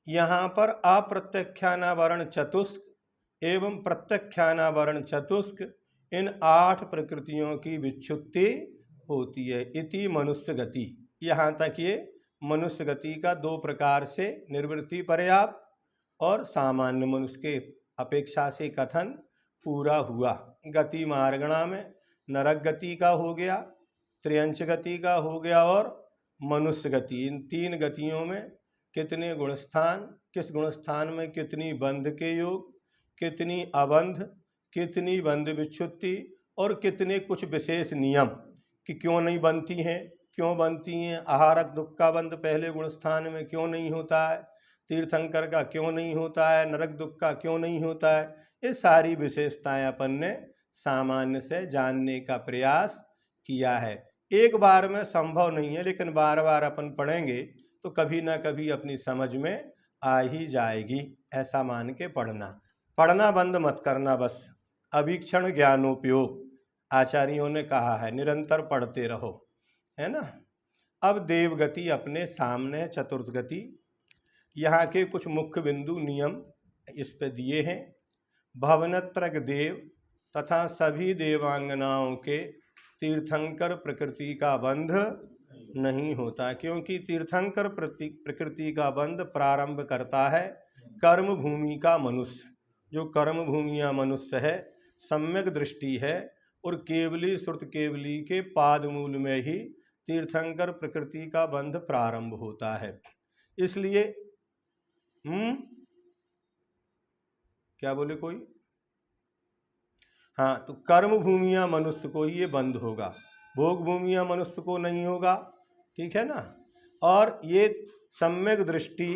यहाँ पर अप्रत्यक्षानावरण चतुष्क एवं प्रत्यक्षानावरण चतुष्क इन 8 प्रकृतियों की विच्छुत्ति होती है। इति मनुष्य गति। यहाँ तक ये मनुष्य गति का 2 प्रकार से निवृत्ति पर्याप्त और सामान्य मनुष्य के अपेक्षा से कथन पूरा हुआ। गति मार्गणा में नरक गति का हो गया, त्र्यंच गति का हो गया और मनुष्य गति। इन 3 गतियों में कितने गुणस्थान, किस गुणस्थान में कितनी बंध के योग, कितनी अबंध, कितनी बंध विच्छुत्ति और कितने कुछ विशेष नियम कि क्यों नहीं बनती हैं, क्यों बनती हैं। आहारक दुख का बंध पहले गुणस्थान में क्यों नहीं होता है, तीर्थंकर का क्यों नहीं होता है, नरक दुख का क्यों नहीं होता है। ये सारी विशेषताएं अपन ने सामान्य से जानने का प्रयास किया है। एक बार में संभव नहीं है लेकिन बार बार अपन पढ़ेंगे तो कभी ना कभी अपनी समझ में आ ही जाएगी। ऐसा मान के पढ़ना, पढ़ना बंद मत करना। बस अभीक्षण ज्ञानोपयोग आचार्यों ने कहा है, निरंतर पढ़ते रहो, है ना। अब देवगति अपने सामने, चतुर्थ गति। यहाँ के कुछ मुख्य बिंदु नियम इस पे दिए हैं। भवनत्रक देव तथा सभी देवांगनाओं के तीर्थंकर प्रकृति का बंध नहीं होता, क्योंकि तीर्थंकर प्रकृति का बंध प्रारंभ करता है कर्म भूमि का मनुष्य। जो कर्म भूमिया मनुष्य है, सम्यक दृष्टि है और केवली श्रुत केवली के पाद मूल में ही तीर्थंकर प्रकृति का बंध प्रारंभ होता है। इसलिए क्या बोले कोई? हाँ, तो कर्म भूमिया मनुष्य को ही ये बंध होगा, भोग भूमिया मनुष्य को नहीं होगा। ठीक है ना। और ये सम्यक दृष्टि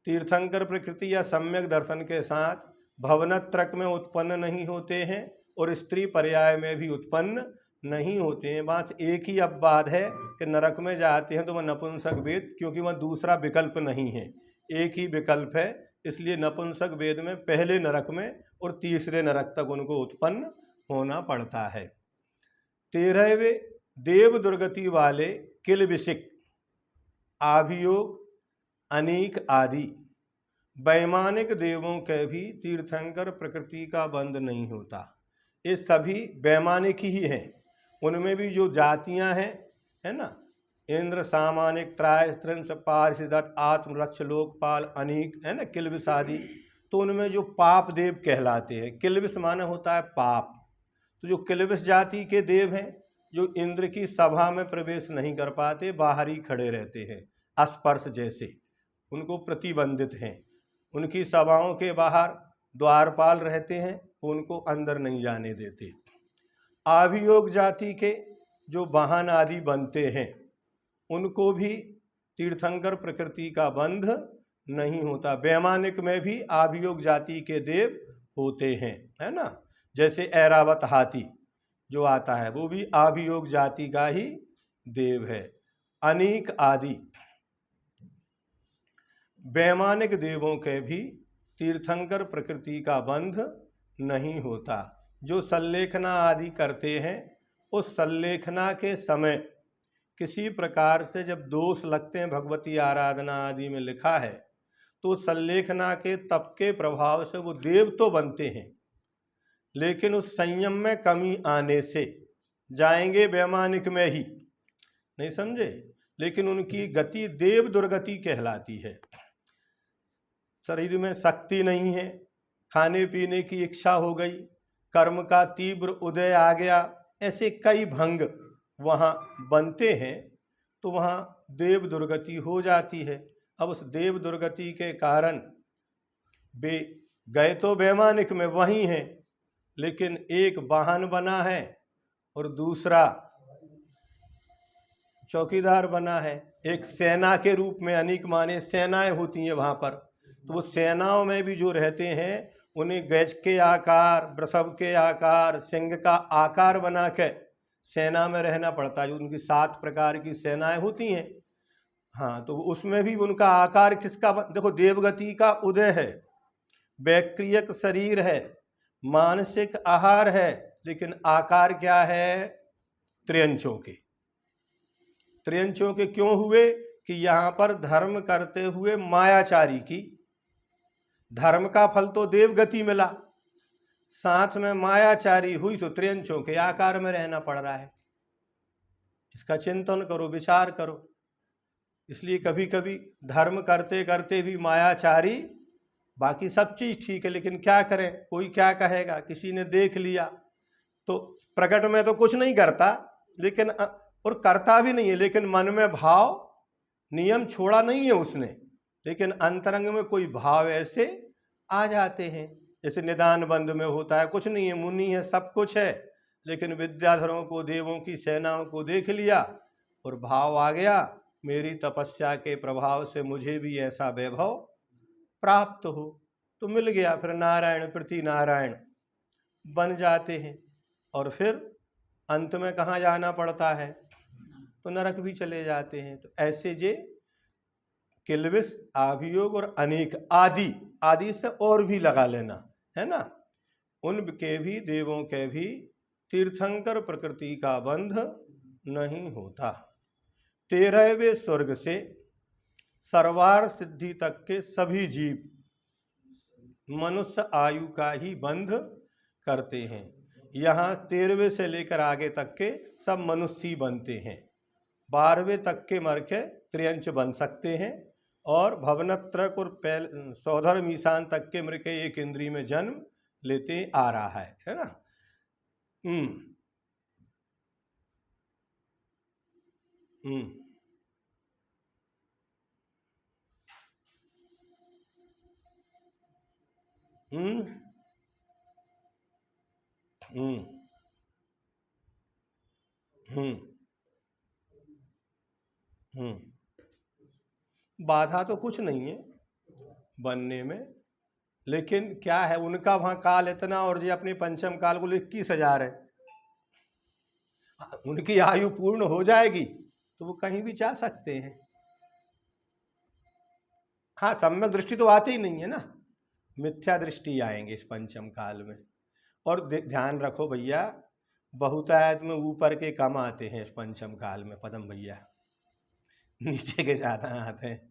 तीर्थंकर प्रकृति या सम्यक दर्शन के साथ भवनत्रक में उत्पन्न नहीं होते हैं और स्त्री पर्याय में भी उत्पन्न नहीं होते हैं। बात एक ही अब बात है कि नरक में जाते हैं तो वह नपुंसक वेद, क्योंकि वह दूसरा विकल्प नहीं है, एक ही विकल्प है। इसलिए नपुंसक वेद में पहले नरक में और तीसरे नरक तक उनको उत्पन्न होना पड़ता है। 13वें देव दुर्गति वाले किलबिशिक, आभियोग, अनीक आदि वैमानिक देवों के भी तीर्थंकर प्रकृति का बंध नहीं होता। ये सभी वैमानिक ही हैं। उनमें भी जो जातियां हैं, है ना, इंद्र, सामानिक, त्राय, स्त्रिंस, पार्षदत्त, आत्मरक्ष, लोकपाल, अनीक, है ना, किलबिश आदि, तो उनमें जो पाप देव कहलाते हैं। किलबिश माने होता है पाप। तो जो किलबिश जाति के देव हैं, जो इंद्र की सभा में प्रवेश नहीं कर पाते, बाहर ही खड़े रहते हैं, स्पर्श जैसे, उनको प्रतिबंधित हैं। उनकी सभाओं के बाहर द्वारपाल रहते हैं, उनको अंदर नहीं जाने देते। आभियोग जाति के जो वाहन आदि बनते हैं, उनको भी तीर्थंकर प्रकृति का बंध नहीं होता। वैमानिक में भी आभियोग जाति के देव होते हैं, है ना। जैसे ऐरावत हाथी जो आता है वो भी आभियोग जाति का ही देव है। अनीक आदि वैमानिक देवों के भी तीर्थंकर प्रकृति का बंध नहीं होता। जो संलेखना आदि करते हैं, उस संलेखना के समय किसी प्रकार से जब दोष लगते हैं, भगवती आराधना आदि में लिखा है, तो संलेखना के तप के प्रभाव से वो देव तो बनते हैं, लेकिन उस संयम में कमी आने से जाएंगे वैमानिक में ही, नहीं समझे। लेकिन उनकी गति देव दुर्गति कहलाती है। शरीर में शक्ति नहीं है, खाने पीने की इच्छा हो गई, कर्म का तीव्र उदय आ गया, ऐसे कई भंग वहाँ बनते हैं, तो वहाँ देव दुर्गति हो जाती है। अब उस देव दुर्गति के कारण वे गए तो वैमानिक में वही हैं, लेकिन एक वाहन बना है और दूसरा चौकीदार बना है। एक सेना के रूप में, अनेक माने सेनाएं होती हैं वहाँ पर, तो वो सेनाओं में भी जो रहते हैं उन्हें गज के आकार, वृषभ के आकार, सिंह का आकार बना के सेना में रहना पड़ता है। जो उनकी 7 प्रकार की सेनाएं होती हैं, हाँ, तो उसमें भी उनका आकार किसका देखो, देवगति का उदय है, वैक्रियक शरीर है, मानसिक आहार है, लेकिन आकार क्या है? त्रियंचों के। त्रियंचों के क्यों हुए कि यहाँ पर धर्म करते हुए मायाचारी की, धर्म का फल तो देवगति मिला, साथ में मायाचारी हुई तो त्रियंचों के आकार में रहना पड़ रहा है। इसका चिंतन करो, विचार करो। इसलिए कभी कभी धर्म करते करते भी मायाचारी, बाकी सब चीज़ ठीक है, लेकिन क्या करें, कोई क्या कहेगा, किसी ने देख लिया तो प्रकट में तो कुछ नहीं करता, लेकिन और करता भी नहीं है, लेकिन मन में भाव, नियम छोड़ा नहीं है उसने, लेकिन अंतरंग में कोई भाव ऐसे आ जाते हैं। जैसे निदान बंद में होता है, कुछ नहीं है, मुनि है, सब कुछ है, लेकिन विद्याधरों को, देवों की सेनाओं को देख लिया और भाव आ गया, मेरी तपस्या के प्रभाव से मुझे भी ऐसा वैभव प्राप्त हो, तो मिल गया। फिर नारायण प्रति नारायण बन जाते हैं, और फिर अंत में कहाँ जाना पड़ता है? तो नरक भी चले जाते हैं। तो ऐसे जे किल्बिष, अभियोग और अनेक, आदि, आदि से और भी लगा लेना है ना, उनके भी, देवों के भी तीर्थंकर प्रकृति का बंध नहीं होता। 13वें स्वर्ग से सर्वार्थ सिद्धि तक के सभी जीव मनुष्य आयु का ही बंध करते हैं। यहाँ 13वें से लेकर आगे तक के सब मनुष्य ही बनते हैं। 12वें तक के मर के त्रियंच बन सकते हैं, और भवनत्रक और सौधर मीसान तक के मृ के एक इंद्रिय में जन्म लेते आ रहा है ना। बाधा तो कुछ नहीं है बनने में, लेकिन क्या है, उनका वहां काल इतना, और जो अपने पंचम काल को 21,000 है, उनकी आयु पूर्ण हो जाएगी तो वो कहीं भी जा सकते हैं। हाँ, सम्यक दृष्टि तो आती ही नहीं है ना, मिथ्या दृष्टि आएंगे इस पंचम काल में। और ध्यान रखो भैया, बहुतायत में ऊपर के कम आते हैं इस पंचम काल में पदम भैया, नीचे के ज़्यादा आते हैं,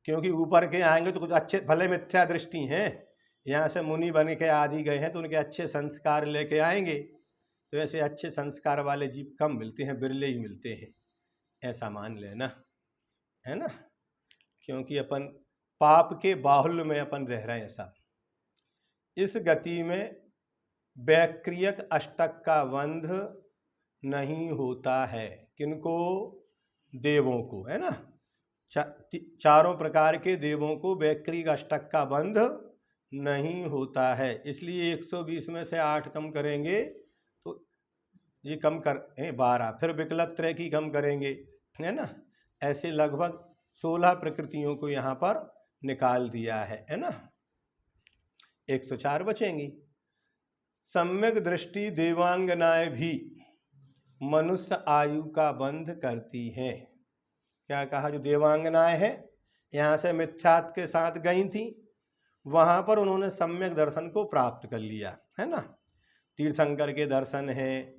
क्योंकि ऊपर के आएंगे तो कुछ अच्छे, भले मिथ्या दृष्टि हैं, यहाँ से मुनि बन के आदि गए हैं तो उनके अच्छे संस्कार लेके आएंगे, तो ऐसे अच्छे संस्कार वाले जीव कम मिलते हैं, बिरले ही मिलते हैं, ऐसा मान लेना, है ना। क्योंकि अपन पाप के बाहुल्य में अपन रह रहे हैं सब। इस गति में वैक्रियक अष्टक का बंध नहीं होता है। किनको? देवों को, है ना। चारों प्रकार के देवों को वैक्रिक अष्टक का बंध नहीं होता है। इसलिए 120 में से 8 कम करेंगे तो ये कम कर 12, फिर विकलत्रय की कम करेंगे, है ना। ऐसे लगभग 16 प्रकृतियों को यहाँ पर निकाल दिया है ना। 104 बचेंगी। सम्यक दृष्टि देवांगनाएं भी मनुष्य आयु का बंध करती हैं। क्या कहा? जो देवांगनाएं हैं, यहाँ से मिथ्यात्व के साथ गई थी, वहाँ पर उन्होंने सम्यक दर्शन को प्राप्त कर लिया, है ना। तीर्थंकर के दर्शन है,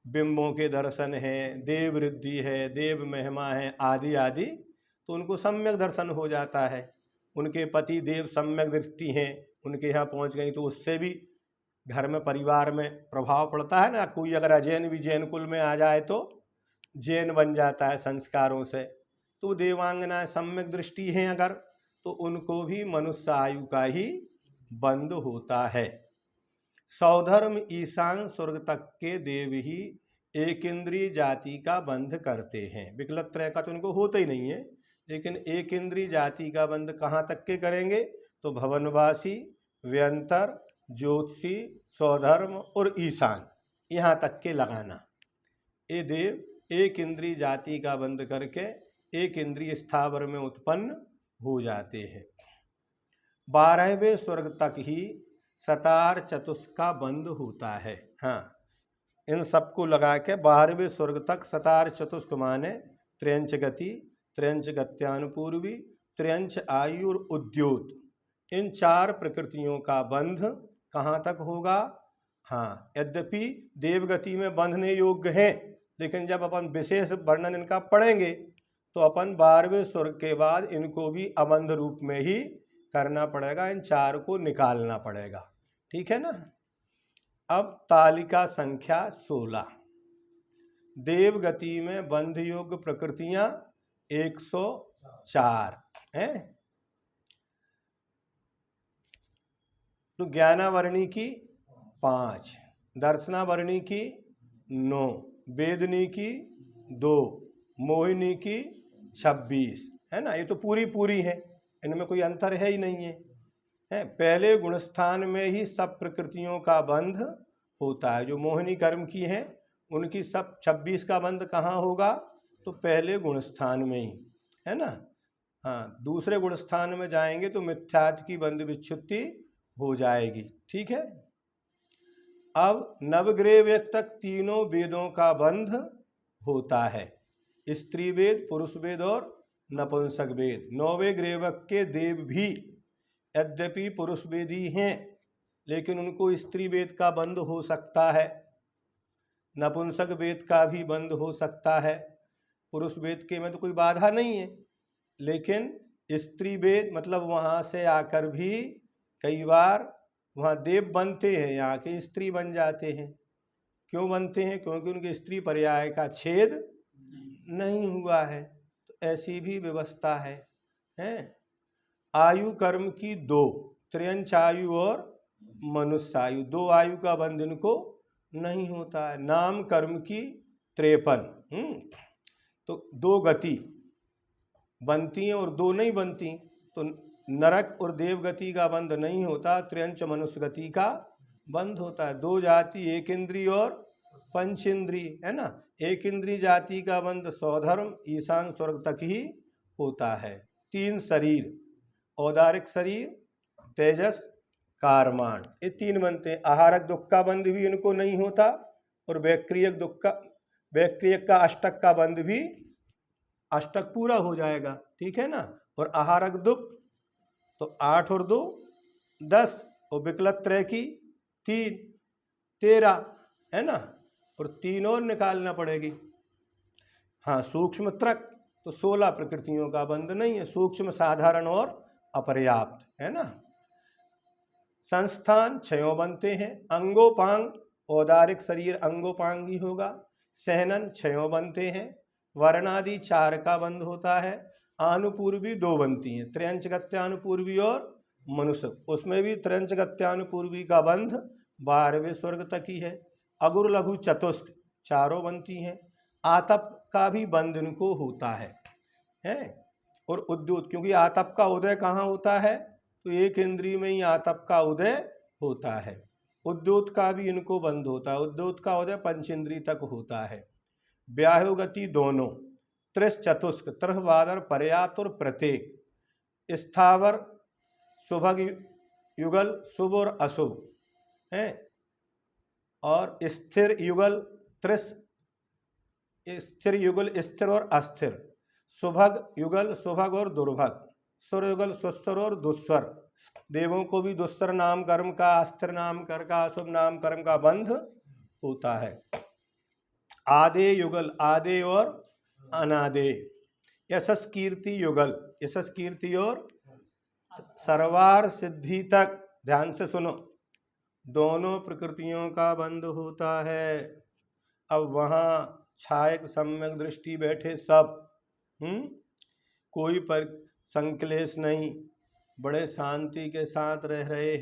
बिंबों के दर्शन है, देव वृद्धि है, देव महिमा है, आदि आदि, तो उनको सम्यक दर्शन हो जाता है। उनके पति देव सम्यक दृष्टि हैं, उनके यहाँ पहुँच गई तो उससे भी घर में, परिवार में प्रभाव पड़ता है ना। कोई अगर अजैन भी जैन कुल में आ जाए तो जैन बन जाता है संस्कारों से, तो देवांगनाएं सम्यक दृष्टि हैं अगर, तो उनको भी मनुष्य आयु का ही बंध होता है। सौधर्म ईशान स्वर्ग तक के देव ही एक इंद्रिय जाति का बंध करते हैं। विकलत्रय का तो उनको होता ही नहीं है, लेकिन एक इंद्रिय जाति का बंध कहाँ तक के करेंगे? तो भवनवासी, व्यंतर, ज्योतिषी, सौधर्म और ईशान, यहाँ तक के लगाना। ये देव एक इंद्रिय जाति का बंध करके एक इंद्रिय स्थावर में उत्पन्न हो जाते हैं। 12वें स्वर्ग तक ही सतार चतुष्क का बंध होता है। हाँ, इन सबको लगा के 12वें स्वर्ग तक सतार चतुष्क माने त्र्यंच गति, त्र्यंच गत्यानुपूर्वी, त्र्यंच आयु और उद्योत, इन 4 प्रकृतियों का बंध कहाँ तक होगा? हाँ, यद्यपि देवगति में बंधने योग्य हैं, लेकिन जब अपन विशेष वर्णन इनका पढ़ेंगे तो अपन 12वें स्वर्ग के बाद इनको भी अबंध रूप में ही करना पड़ेगा, इन 4 को निकालना पड़ेगा। ठीक है ना। अब तालिका संख्या 16। देवगति में बंध योग्य प्रकृतियां 104 हैं। तो ज्ञानावर्णी की 5, दर्शनावर्णी की 9, वेदनी की 2, मोहिनी की 26 है ना। ये तो पूरी है, इनमें कोई अंतर है ही नहीं है। पहले गुणस्थान में ही सब प्रकृतियों का बंध होता है। जो मोहिनी कर्म की हैं उनकी सब 26 का बंध कहाँ होगा? तो पहले गुणस्थान में ही, है ना। हाँ, दूसरे गुणस्थान में जाएंगे तो मिथ्यात्व की बंध विच्छुत्ति हो जाएगी। ठीक है। अब नवग्रह वेद तक तीनों वेदों का बंध होता है, स्त्री वेद, पुरुष वेद और नपुंसक वेद। 9वें ग्रेवक के देव भी यद्यपि पुरुष वेदी हैं, लेकिन उनको स्त्री वेद का बंध हो सकता है, नपुंसक वेद का भी बंध हो सकता है। पुरुष वेद के में तो कोई बाधा नहीं है, लेकिन स्त्री वेद मतलब वहाँ से आकर भी कई बार वहाँ देव बनते हैं, यहाँ के स्त्री बन जाते हैं। क्यों बनते हैं? क्योंकि उनके स्त्री पर्याय का छेद नहीं हुआ है। तो ऐसी भी व्यवस्था है। आयु कर्म की 2, त्र्यंच आयु और मनुष्य आयु, 2 आयु का बंध इनको नहीं होता है। नाम कर्म की 53, तो 2 गति बनती हैं और 2 नहीं बनती। तो नरक और देवगति का बंध नहीं होता, त्र्यंच मनुष्य गति का बंध होता है। 2 जाति, एक इंद्रिय और पंच इंद्रिय, है ना। एक इंद्रिय जाति का बंध सौधर्म ईशान स्वर्ग तक ही होता है। 3 शरीर, औदारिक शरीर, तेजस, कारमान, ये 3 बनते हैं। आहारक दुख का बंध भी इनको नहीं होता, और वैक्रियक का अष्टक का बंध भी, अष्टक पूरा हो जाएगा। ठीक है ना। और आहारक दुख तो 8 और 2 10, और विकलत्रय की 3 13, है ना। और 3 और निकालना पड़ेगी। हाँ, सूक्ष्म त्रक तो 16 प्रकृतियों का बंध नहीं है, सूक्ष्म, साधारण और अपर्याप्त, है ना। संस्थान 6 बनते हैं। अंगोपांग, औदारिक शरीर अंगोपांगी होगा। सहनन 6 बनते हैं। वर्णादि 4 का बंध होता है। आनुपूर्वी 2 बनती हैं, त्र्यंच गत्यानुपूर्वी और मनुष्य, उसमें भी त्र्यंच गत्यानुपूर्वी का बंध 12वें स्वर्ग तक ही है। अगुर लघु चतुष्क 4 बनती हैं। आतप का भी बंध इनको होता है। और उद्योत, क्योंकि आतप का उदय कहाँ होता है? तो एक इंद्रिय में ही आतप का उदय होता है। उद्योत का भी इनको बंध होता है, उद्योत का उदय पंचेंद्रिय तक होता है। व्याहु गति दोनों, त्रिश चतुष्क, त्रहवादर, पर्याप्त और प्रत्येक, स्थावर, शुभग युगल, शुभ और अशुभ है, और स्थिर युगल, त्रिश, स्थिर युगल, स्थिर और अस्थिर, शुभग युगल, शुभग और दुर्भग, स्वर युगल, सुस्वर और दुस्वर। देवों को भी दुस्वर नाम कर्म का, अस्थिर नाम कर्म का, अशुभ नाम कर्म का बंध होता है। आदे युगल, आदे और अनादे, यशस कीर्ति युगल, यशस कीर्ति और सर्वार सिद्धि तक, ध्यान से सुनो, दोनों प्रकृतियों का बंध होता है। अब वहाँ छायक सम्यक दृष्टि बैठे सब, कोई पर संक्लेश नहीं, बड़े शांति के साथ रह रहे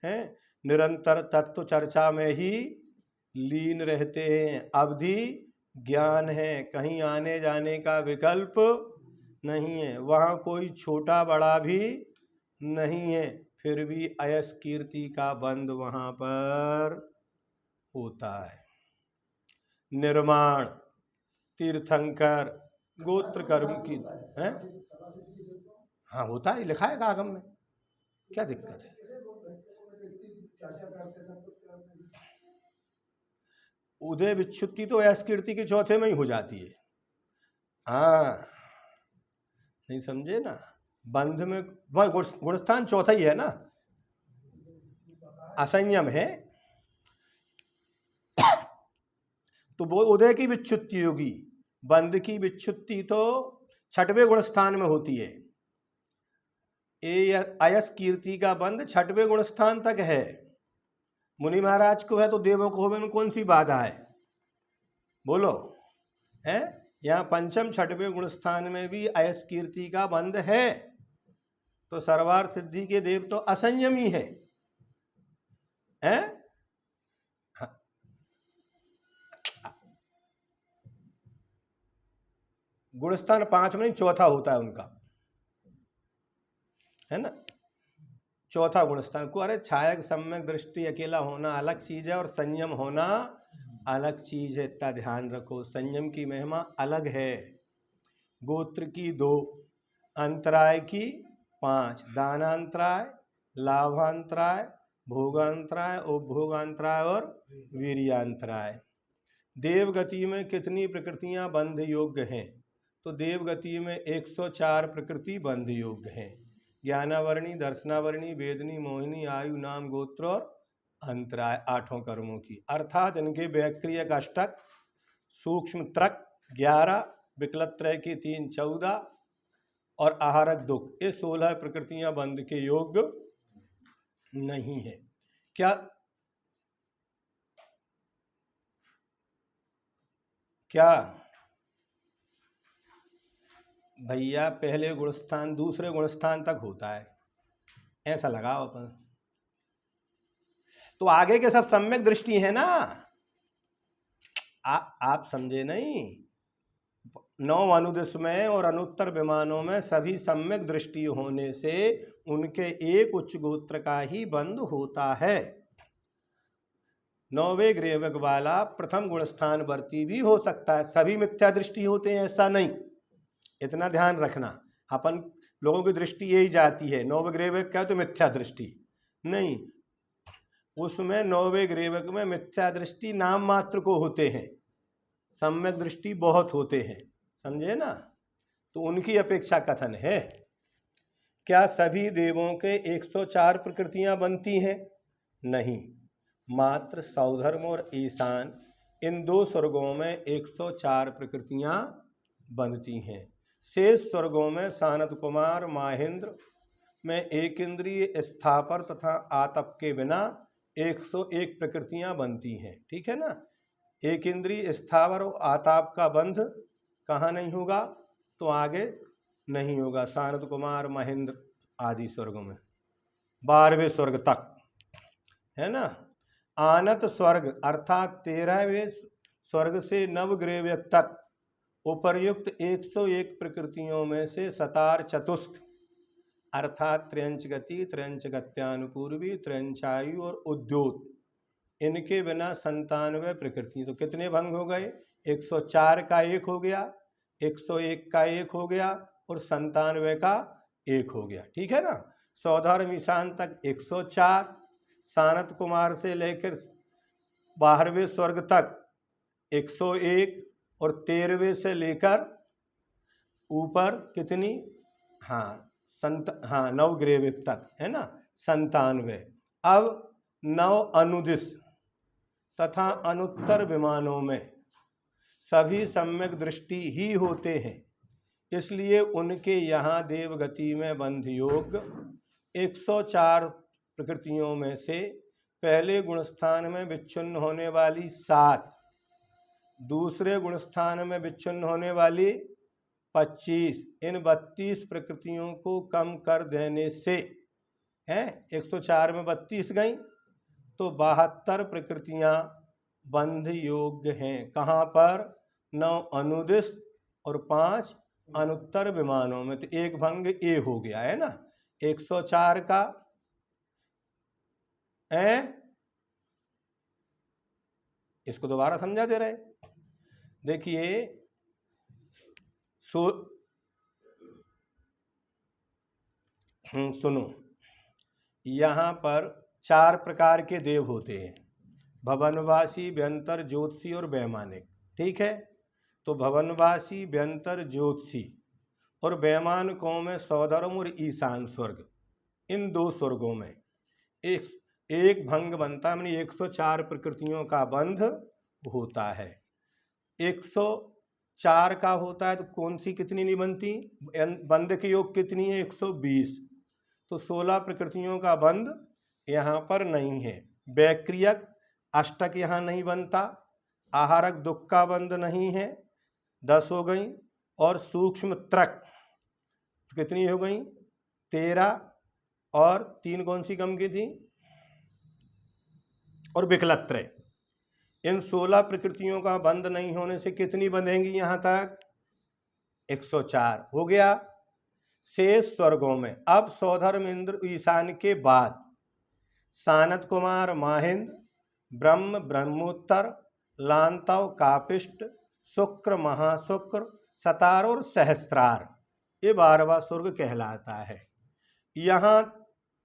हैं, निरंतर तत्व चर्चा में ही लीन रहते हैं, अवधि ज्ञान है, कहीं आने जाने का विकल्प नहीं है, वहाँ कोई छोटा बड़ा भी नहीं है, फिर भी अयस कीर्ति का बंध वहाँ पर होता है। निर्माण, तीर्थंकर, गोत्र कर्म की है, हाँ होता है, लिखा है आगम में, क्या दिक्कत है? उदय विच्छुत्ति तो अयस कीर्ति के चौथे में ही हो जाती है। हाँ नहीं समझे ना, बंध में गुणस्थान चौथा ही है ना, असंयम है तो वो उदय की विच्छुत्ति होगी, बंध की विच्छुत्ति तो छठवें गुणस्थान में होती है। अयस कीर्ति का बंध छठवें गुणस्थान तक है। मुनि महाराज को है तो देवों को होवे में कौन सी बाधा है? बोलो है, यहाँ पंचम छठवें गुणस्थान में भी अयस कीर्ति का बंध है, तो सर्वार्थ सिद्धि के देव तो असंयमी है, गुणस्थान 5 में नहीं, चौथा होता है उनका, है ना, चौथा गुणस्थान को। अरे छायक सम्यक दृष्टि अकेला होना अलग चीज है और संयम होना अलग चीज है, इतना ध्यान रखो। संयम की महिमा अलग है, गोत्र की 2, अंतराय की 5, दानांतराय, लाभांतराय, भोगांतराय, उपभोगांतराय और वीर्यांतराय। देवगति में कितनी प्रकृतियां बंध योग्य हैं? तो देवगति में 104 प्रकृति बंध योग्य हैं, ज्ञानावरणी, दर्शनावरणी, वेदनी, मोहिनी, आयु, नाम, गोत्र और अंतराय, 8 कर्मों की, अर्थात इनके वैक्रियक अष्टक, सूक्ष्म त्रक 11, विकलत्रय की 3 14 और आहारक दुख, ये 16 प्रकृतियां बंध के योग्य नहीं है। क्या क्या भैया पहले गुणस्थान दूसरे गुणस्थान तक होता है, ऐसा लगाओ अपन, तो आगे के सब सम्यक दृष्टि है ना, आप समझे नहीं। 9 अनुदिश में और अनुत्तर विमानों में सभी सम्यक दृष्टि होने से उनके एक उच्च गोत्र का ही बंध होता है। 9वें ग्रेवक वाला प्रथम गुणस्थान वर्ती भी हो सकता है, सभी मिथ्या दृष्टि होते हैं ऐसा नहीं, इतना ध्यान रखना। अपन लोगों की दृष्टि यही जाती है 9वें ग्रेवक क्या तो मिथ्या दृष्टि नहीं, उसमें 9वें ग्रेवक में मिथ्या दृष्टि नाम मात्र को होते हैं, सम्यक दृष्टि बहुत होते हैं, समझे ना, तो उनकी अपेक्षा कथन है। क्या सभी देवों के 104 प्रकृतियां बनती हैं? नहीं, मात्र सौधर्म और ईशान इन 2 स्वर्गों में 104 प्रकृतियां बनती हैं। शेष स्वर्गों में सानद कुमार, माहेंद्र में एक इंद्रिय, स्थापर तथा आतप के बिना 101 प्रकृतियां बनती हैं, ठीक है ना। एक इंद्रिय, स्थावर और आताप का बंध कहाँ नहीं होगा? तो आगे नहीं होगा, सानद कुमार, महेंद्र आदि स्वर्गों में, 12वें स्वर्ग तक, है ना। आनत स्वर्ग अर्थात 13वें स्वर्ग से नवग्रेव्यक तक उपर्युक्त 101 प्रकृतियों में से सतार चतुष्क अर्थात त्र्यंच गति, त्र्यंच गत्यानुपूर्वी, त्र्यंचायु और उद्योत, इनके बिना 97 प्रकृति, तो कितने भंग हो गए? 104 का 1 हो गया, 101 का 1 हो गया और 97 का 1 हो गया, ठीक है ना। सौधर्म ईशान तक 104, सानत कुमार से लेकर 12वें स्वर्ग तक 101 और 13वें से लेकर ऊपर कितनी? हाँ 9 ग्रेविक तक, है ना, 97। अब 9 अनुदिश तथा अनुत्तर विमानों में सभी सम्यक दृष्टि ही होते हैं, इसलिए उनके यहाँ देवगति में बंध योग 104 प्रकृतियों में से पहले गुणस्थान में विच्छिन्न होने वाली 7, दूसरे गुणस्थान में विच्छिन्न होने वाली 25, इन 32 प्रकृतियों को कम कर देने से हैं 104 में 32 गई तो 72 प्रकृतियां बंध योग्य हैं। कहाँ पर? 9 अनुदिश और 5 अनुत्तर विमानों में। तो एक भंग ए हो गया है ना 104 का है। इसको दोबारा समझा दे रहे। देखिए सुनो, यहाँ पर 4 प्रकार के देव होते हैं, भवनवासी, व्यंतर, ज्योतिषी और वैमानिक। ठीक है, तो भवनवासी, व्यंतर, ज्योतिषी और वैमानिकों में सौधर्म और ईशान स्वर्ग, इन 2 स्वर्गों में एक भंग बनता है, यानी 104 प्रकृतियों का बंध होता है। 104 का होता है तो कौन सी कितनी नहीं बनती? बंध के योग कितनी है? 120। तो 16 प्रकृतियों का बंध यहाँ पर नहीं है। वैक्रियक अष्टक यहाँ नहीं बनता, आहारक दुख का बंध नहीं है, 10 हो गई। और सूक्ष्म त्रक कितनी हो गई? 13। और 3 कौन सी कम की थी? और विकलत्रय। इन 16 प्रकृतियों का बंध नहीं होने से कितनी बंधेंगी? यहाँ तक 104 हो गया। शेष स्वर्गों में अब सौधर्म, इंद्र, ईशान के बाद सानत कुमार, माहिंद, ब्रह्म, ब्रह्मोत्तर, लांतव, कापिष्ट, शुक्र, महाशुक्र, सतार और सहस्त्रार, ये 12वां स्वर्ग कहलाता है। यहाँ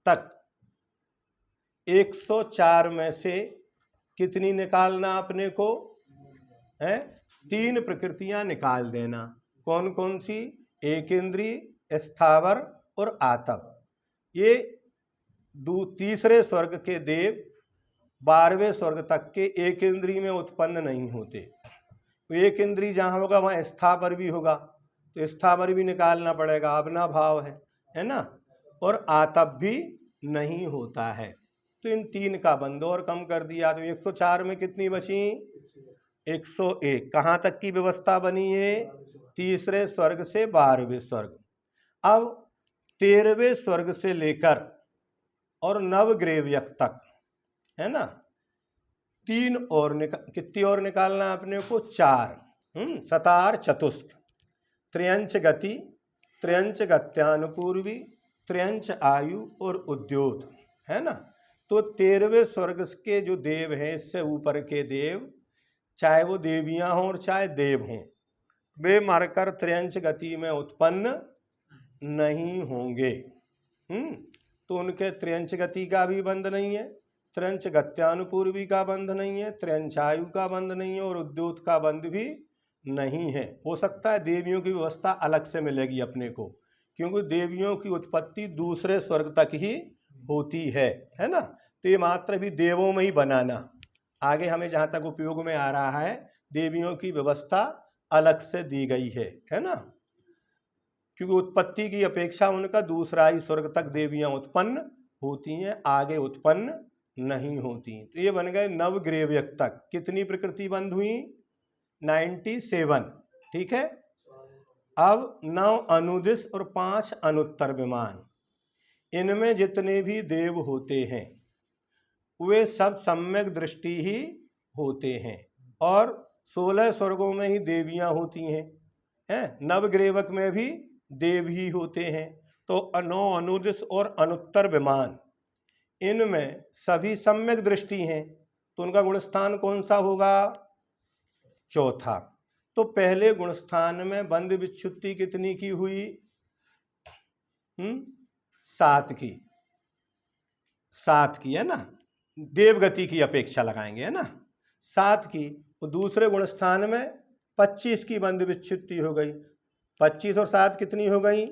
तक 104 में से कितनी निकालना अपने को है? 3 प्रकृतियां निकाल देना। कौन कौन सी? एक इंद्रिय, स्थावर और आतप। ये तीसरे स्वर्ग के देव 12वें स्वर्ग तक के एक इंद्रिय में उत्पन्न नहीं होते। तो एक इंद्रिय जहाँ होगा वहाँ स्थावर भी होगा, तो स्थावर भी निकालना पड़ेगा, अपना भाव है ना। और आतप भी नहीं होता है। तो इन 3 का बंध और कम कर दिया तो 104 में कितनी बची? 101। कहाँ तक की व्यवस्था बनी है? तीसरे स्वर्ग से 12वें स्वर्ग। अब 13वें स्वर्ग से लेकर और नवग्रेवयक तक है ना 3 और कितनी और निकालना अपने को? 4। सतार, चतुष्क, त्र्यंच गति, त्र्यंच गत्यानुपूर्वी, त्र्यंच आयु और उद्योत, है ना। तो 13वें स्वर्ग के जो देव हैं, इससे ऊपर के देव, चाहे वो देवियां हों और चाहे देव हों, वे मरकर त्र्यंच गति में उत्पन्न नहीं होंगे। तो उनके त्र्यंच गति का भी बंध नहीं है, त्र्यंच गत्यानुपूर्वी का बंध नहीं है, त्र्यंच आयु का बंध नहीं है और उद्योत का बंध भी नहीं है। हो सकता है देवियों की व्यवस्था अलग से मिलेगी अपने को, क्योंकि देवियों की उत्पत्ति दूसरे स्वर्ग तक ही होती है ना। तो ये मात्र भी देवों में ही बनाना, आगे हमें जहाँ तक उपयोग में आ रहा है देवियों की व्यवस्था अलग से दी गई है ना। क्योंकि उत्पत्ति की अपेक्षा उनका दूसरा ही स्वर्ग तक देवियां उत्पन्न होती हैं, आगे उत्पन्न नहीं होती। तो ये बन गए नवग्रेवयक तक। कितनी प्रकृति बंध हुई? 97। ठीक है। अब 9 अनुदिश और 5 अनुत्तर विमान, इनमें जितने भी देव होते हैं वे सब सम्यक दृष्टि ही होते हैं और 16 स्वर्गों में ही देवियां होती हैं। नवग्रेवक में भी देव ही होते हैं। तो 9 अनुदिश और अनुत्तर विमान, इनमें सभी सम्यक दृष्टि हैं, तो उनका गुणस्थान कौन सा होगा? चौथा। तो पहले गुणस्थान में बंध विच्छुत्ति कितनी की हुई? 7 की। 7 की है ना, देवगति की अपेक्षा लगाएंगे है ना, 7 की। तो दूसरे गुणस्थान में 25 की बंध विच्छुत्ति हो गई। 25 और 7 कितनी हो गई?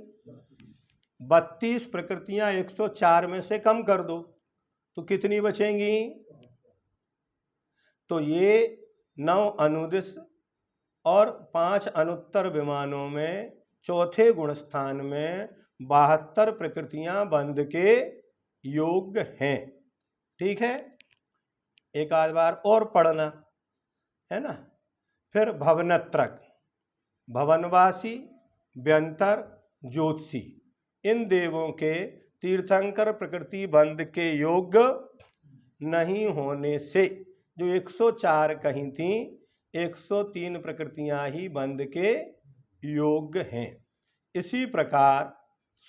32 प्रकृतियां 104 में से कम कर दो तो कितनी बचेंगी? तो ये 9 अनुदिश और 5 अनुत्तर विमानों में चौथे गुणस्थान में 72 प्रकृतियां बंध के योग्य हैं। ठीक है, एक आध बार और पढ़ना है ना। फिर भवनत्रक, भवनवासी, व्यंतर, ज्योतिषी, इन देवों के तीर्थंकर प्रकृति बंध के योग्य नहीं होने से जो 104 कही थी 103 प्रकृतियां ही बंध के योग्य हैं। इसी प्रकार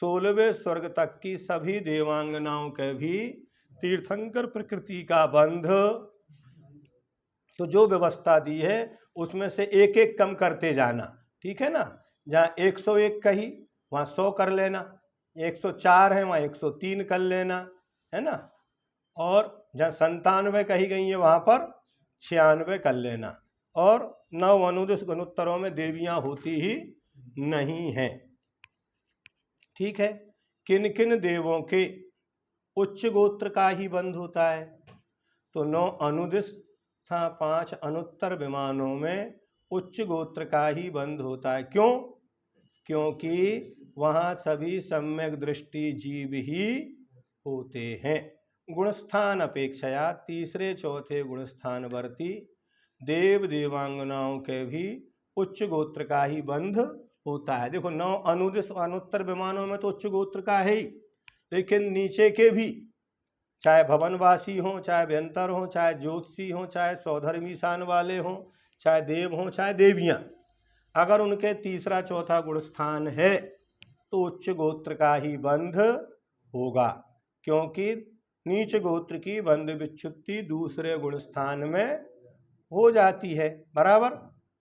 16वें स्वर्ग तक की सभी देवांगनाओं के भी तीर्थंकर प्रकृति का बंध, तो जो व्यवस्था दी है उसमें से एक एक कम करते जाना, ठीक है ना। जहाँ 101 कही वहाँ 100 कर लेना, 104 है वहाँ 103 कर लेना, है ना। और जहाँ 97 कही गई है वहाँ पर 96 कर लेना। और 9 अनुदिश गुणोत्तरों में देवियाँ होती ही नहीं हैं, ठीक है। किन किन देवों के उच्च गोत्र का ही बंध होता है? तो 9 अनुदिश तथा 5 अनुत्तर विमानों में उच्च गोत्र का ही बंध होता है। क्यों? क्योंकि वहाँ सभी सम्यक दृष्टि जीव ही होते हैं। गुणस्थान अपेक्षया तीसरे चौथे गुणस्थानवर्ती देव देवांगनाओं के भी उच्च गोत्र का ही बंध होता है। देखो 9 अनुदिश अनुत्तर विमानों में तो उच्च गोत्र का है ही, लेकिन नीचे के भी चाहे भवनवासी हों, चाहे व्यंतर हों, चाहे ज्योतिषी हों, चाहे सौधर्मी सान वाले हों, चाहे देव हों, चाहे देवियाँ, अगर उनके तीसरा चौथा गुणस्थान है तो उच्च गोत्र का ही बंध होगा। क्योंकि नीच गोत्र की बंध विच्छुत्ति दूसरे गुणस्थान में हो जाती है। बराबर,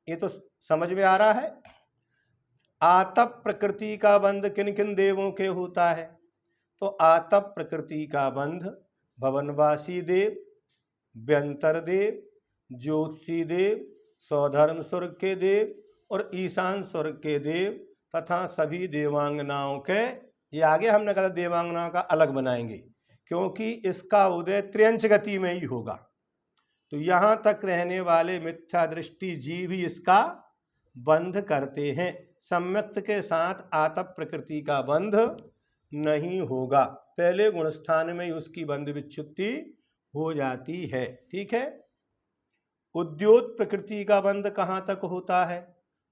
ये तो समझ में आ रहा है। आतप प्रकृति का बंध किन किन देवों के होता है? तो आतप प्रकृति का बंध भवनवासी देव, व्यंतर देव, ज्योतिषी देव, सौधर्म स्वर्ग के देव और ईशान स्वर्ग के देव तथा सभी देवांगनाओं के, ये आगे हमने कहा देवांगनाओं का अलग बनाएंगे क्योंकि इसका उदय त्र्यंच गति में ही होगा। तो यहाँ तक रहने वाले मिथ्या दृष्टि जीव ही इसका बंध करते हैं। सम्यक्त के साथ आतप प्रकृति का बंध नहीं होगा, पहले गुणस्थान में ही उसकी बंध विच्छुत्ति हो जाती है, ठीक है। उद्योत प्रकृति का बंध कहाँ तक होता है?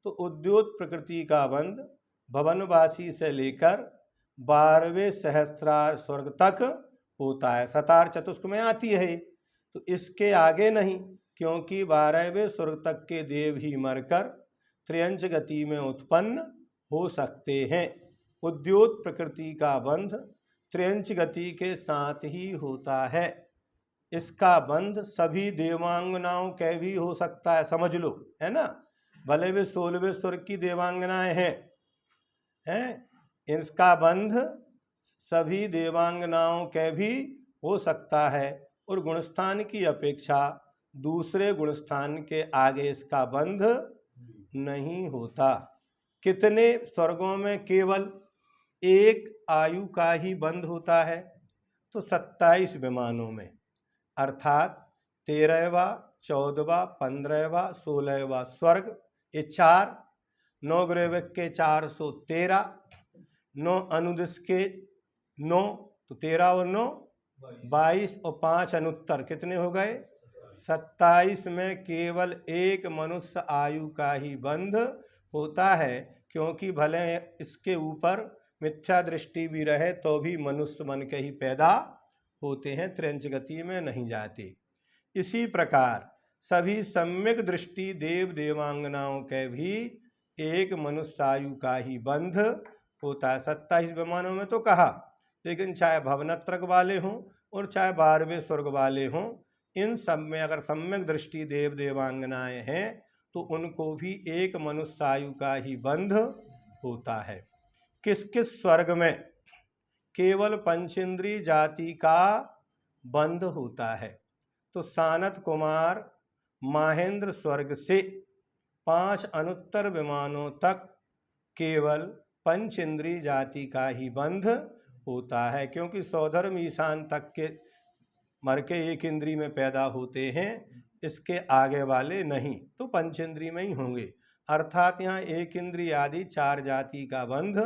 तो उद्योत प्रकृति का बंध भवनवासी से लेकर 12वें सहस्रार स्वर्ग तक होता है। सतार चतुष्क में आती है, तो इसके आगे नहीं, क्योंकि 12वें स्वर्ग तक के देव ही मरकर त्र्यंच गति में उत्पन्न हो सकते हैं। उद्योत प्रकृति का बंध त्र्यंच गति के साथ ही होता है। इसका बंध सभी देवांगनाओं के भी हो सकता है, समझ लो, है ना। भले भी 16वें स्वर्ग की देवांगनाएं हैं, इसका बंध सभी देवांगनाओं के भी हो सकता है और गुणस्थान की अपेक्षा दूसरे गुणस्थान के आगे इसका बंध नहीं होता। कितने स्वर्गों में केवल एक आयु का ही बंध होता है? तो 27 विमानों में, अर्थात 13वां, 14वां, 15वां, 16वां स्वर्ग, ये 4, 9 ग्रेवक के 413, 9 अनुदिश के 9, तो 13 और 9 22 और 5 अनुत्तर, कितने हो गए? 27 में केवल एक मनुष्य आयु का ही बंध होता है, क्योंकि भले इसके ऊपर मिथ्या दृष्टि भी रहे तो भी मनुष्य बन के ही पैदा होते हैं, त्र्यंच गति में नहीं जाते। इसी प्रकार सभी सम्यक दृष्टि देव देवांगनाओं के भी एक मनुष्य आयु का ही बंध होता है। 27 विमानों में तो कहा, लेकिन चाहे भवनत्रक वाले हों और चाहे 12वें स्वर्ग वाले हों, इन सब में अगर सम्यक दृष्टि देव देवांगनाएं हैं तो उनको भी एक मनुष्य आयु का ही बंध होता है। किस किस स्वर्ग में केवल पंचेंद्री जाति का बंध होता है? तो सानत कुमार माहेंद्र स्वर्ग से 5 अनुत्तर विमानों तक केवल पंचेंद्री जाति का ही बंध होता है, क्योंकि सौधर्म ईशान तक के मर के एक इंद्री में पैदा होते हैं, इसके आगे वाले नहीं, तो पंचेंद्री में ही होंगे। अर्थात यहाँ एक इंद्री आदि 4 जाति का बंध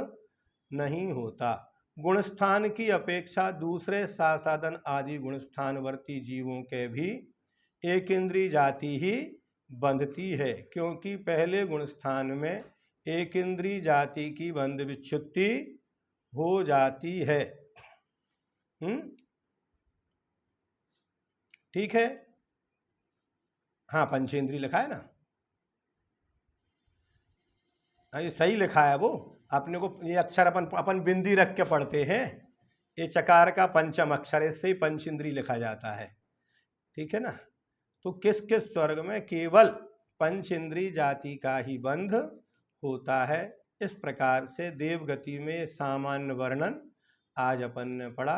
नहीं होता। गुणस्थान की अपेक्षा दूसरे सासादन आदि गुणस्थानवर्ती जीवों के भी एक इंद्री जाति ही बंधती है, क्योंकि पहले गुणस्थान में एक इंद्री जाति की बंध विच्छुत्ति हो जाती है। ठीक है। हाँ, पंचेंद्री लिखा है ना। हाँ, ये सही लिखा है। वो अपने को ये अक्षर अपन बिंदी रख के पढ़ते हैं। ये चकार का पंचम अक्षर, इससे ही पंचेंद्री लिखा जाता है। ठीक है ना। तो किस किस स्वर्ग में केवल पंचेंद्री जाति का ही बंध होता है। इस प्रकार से देवगति में सामान्य वर्णन आज अपन ने पढ़ा,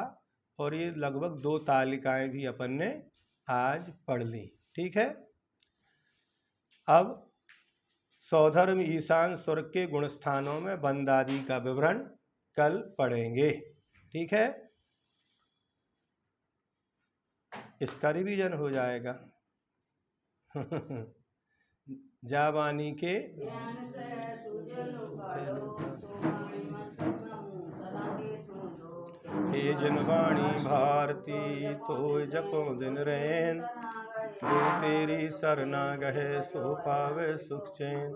और ये लगभग 2 तालिकाएं भी अपन ने आज पढ़ ली। ठीक है। अब सौधर्म ईशान स्वर्ग के गुण स्थानों में बंध आदि का विवरण कल पढ़ेंगे। ठीक है। इसका रिवीजन हो जाएगा। जावानी के हे जनवाणी भारती तो जपो दिन रैन, जो तेरी सरना गहे सो पावे सुख चैन।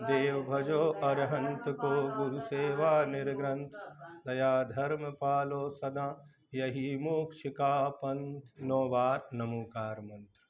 देव भजो अरहंत को गुरु सेवा निर्ग्रंथ, दया धर्म पालो सदा यही मोक्ष का पंथ। 9 बार नमोकार मंत्र।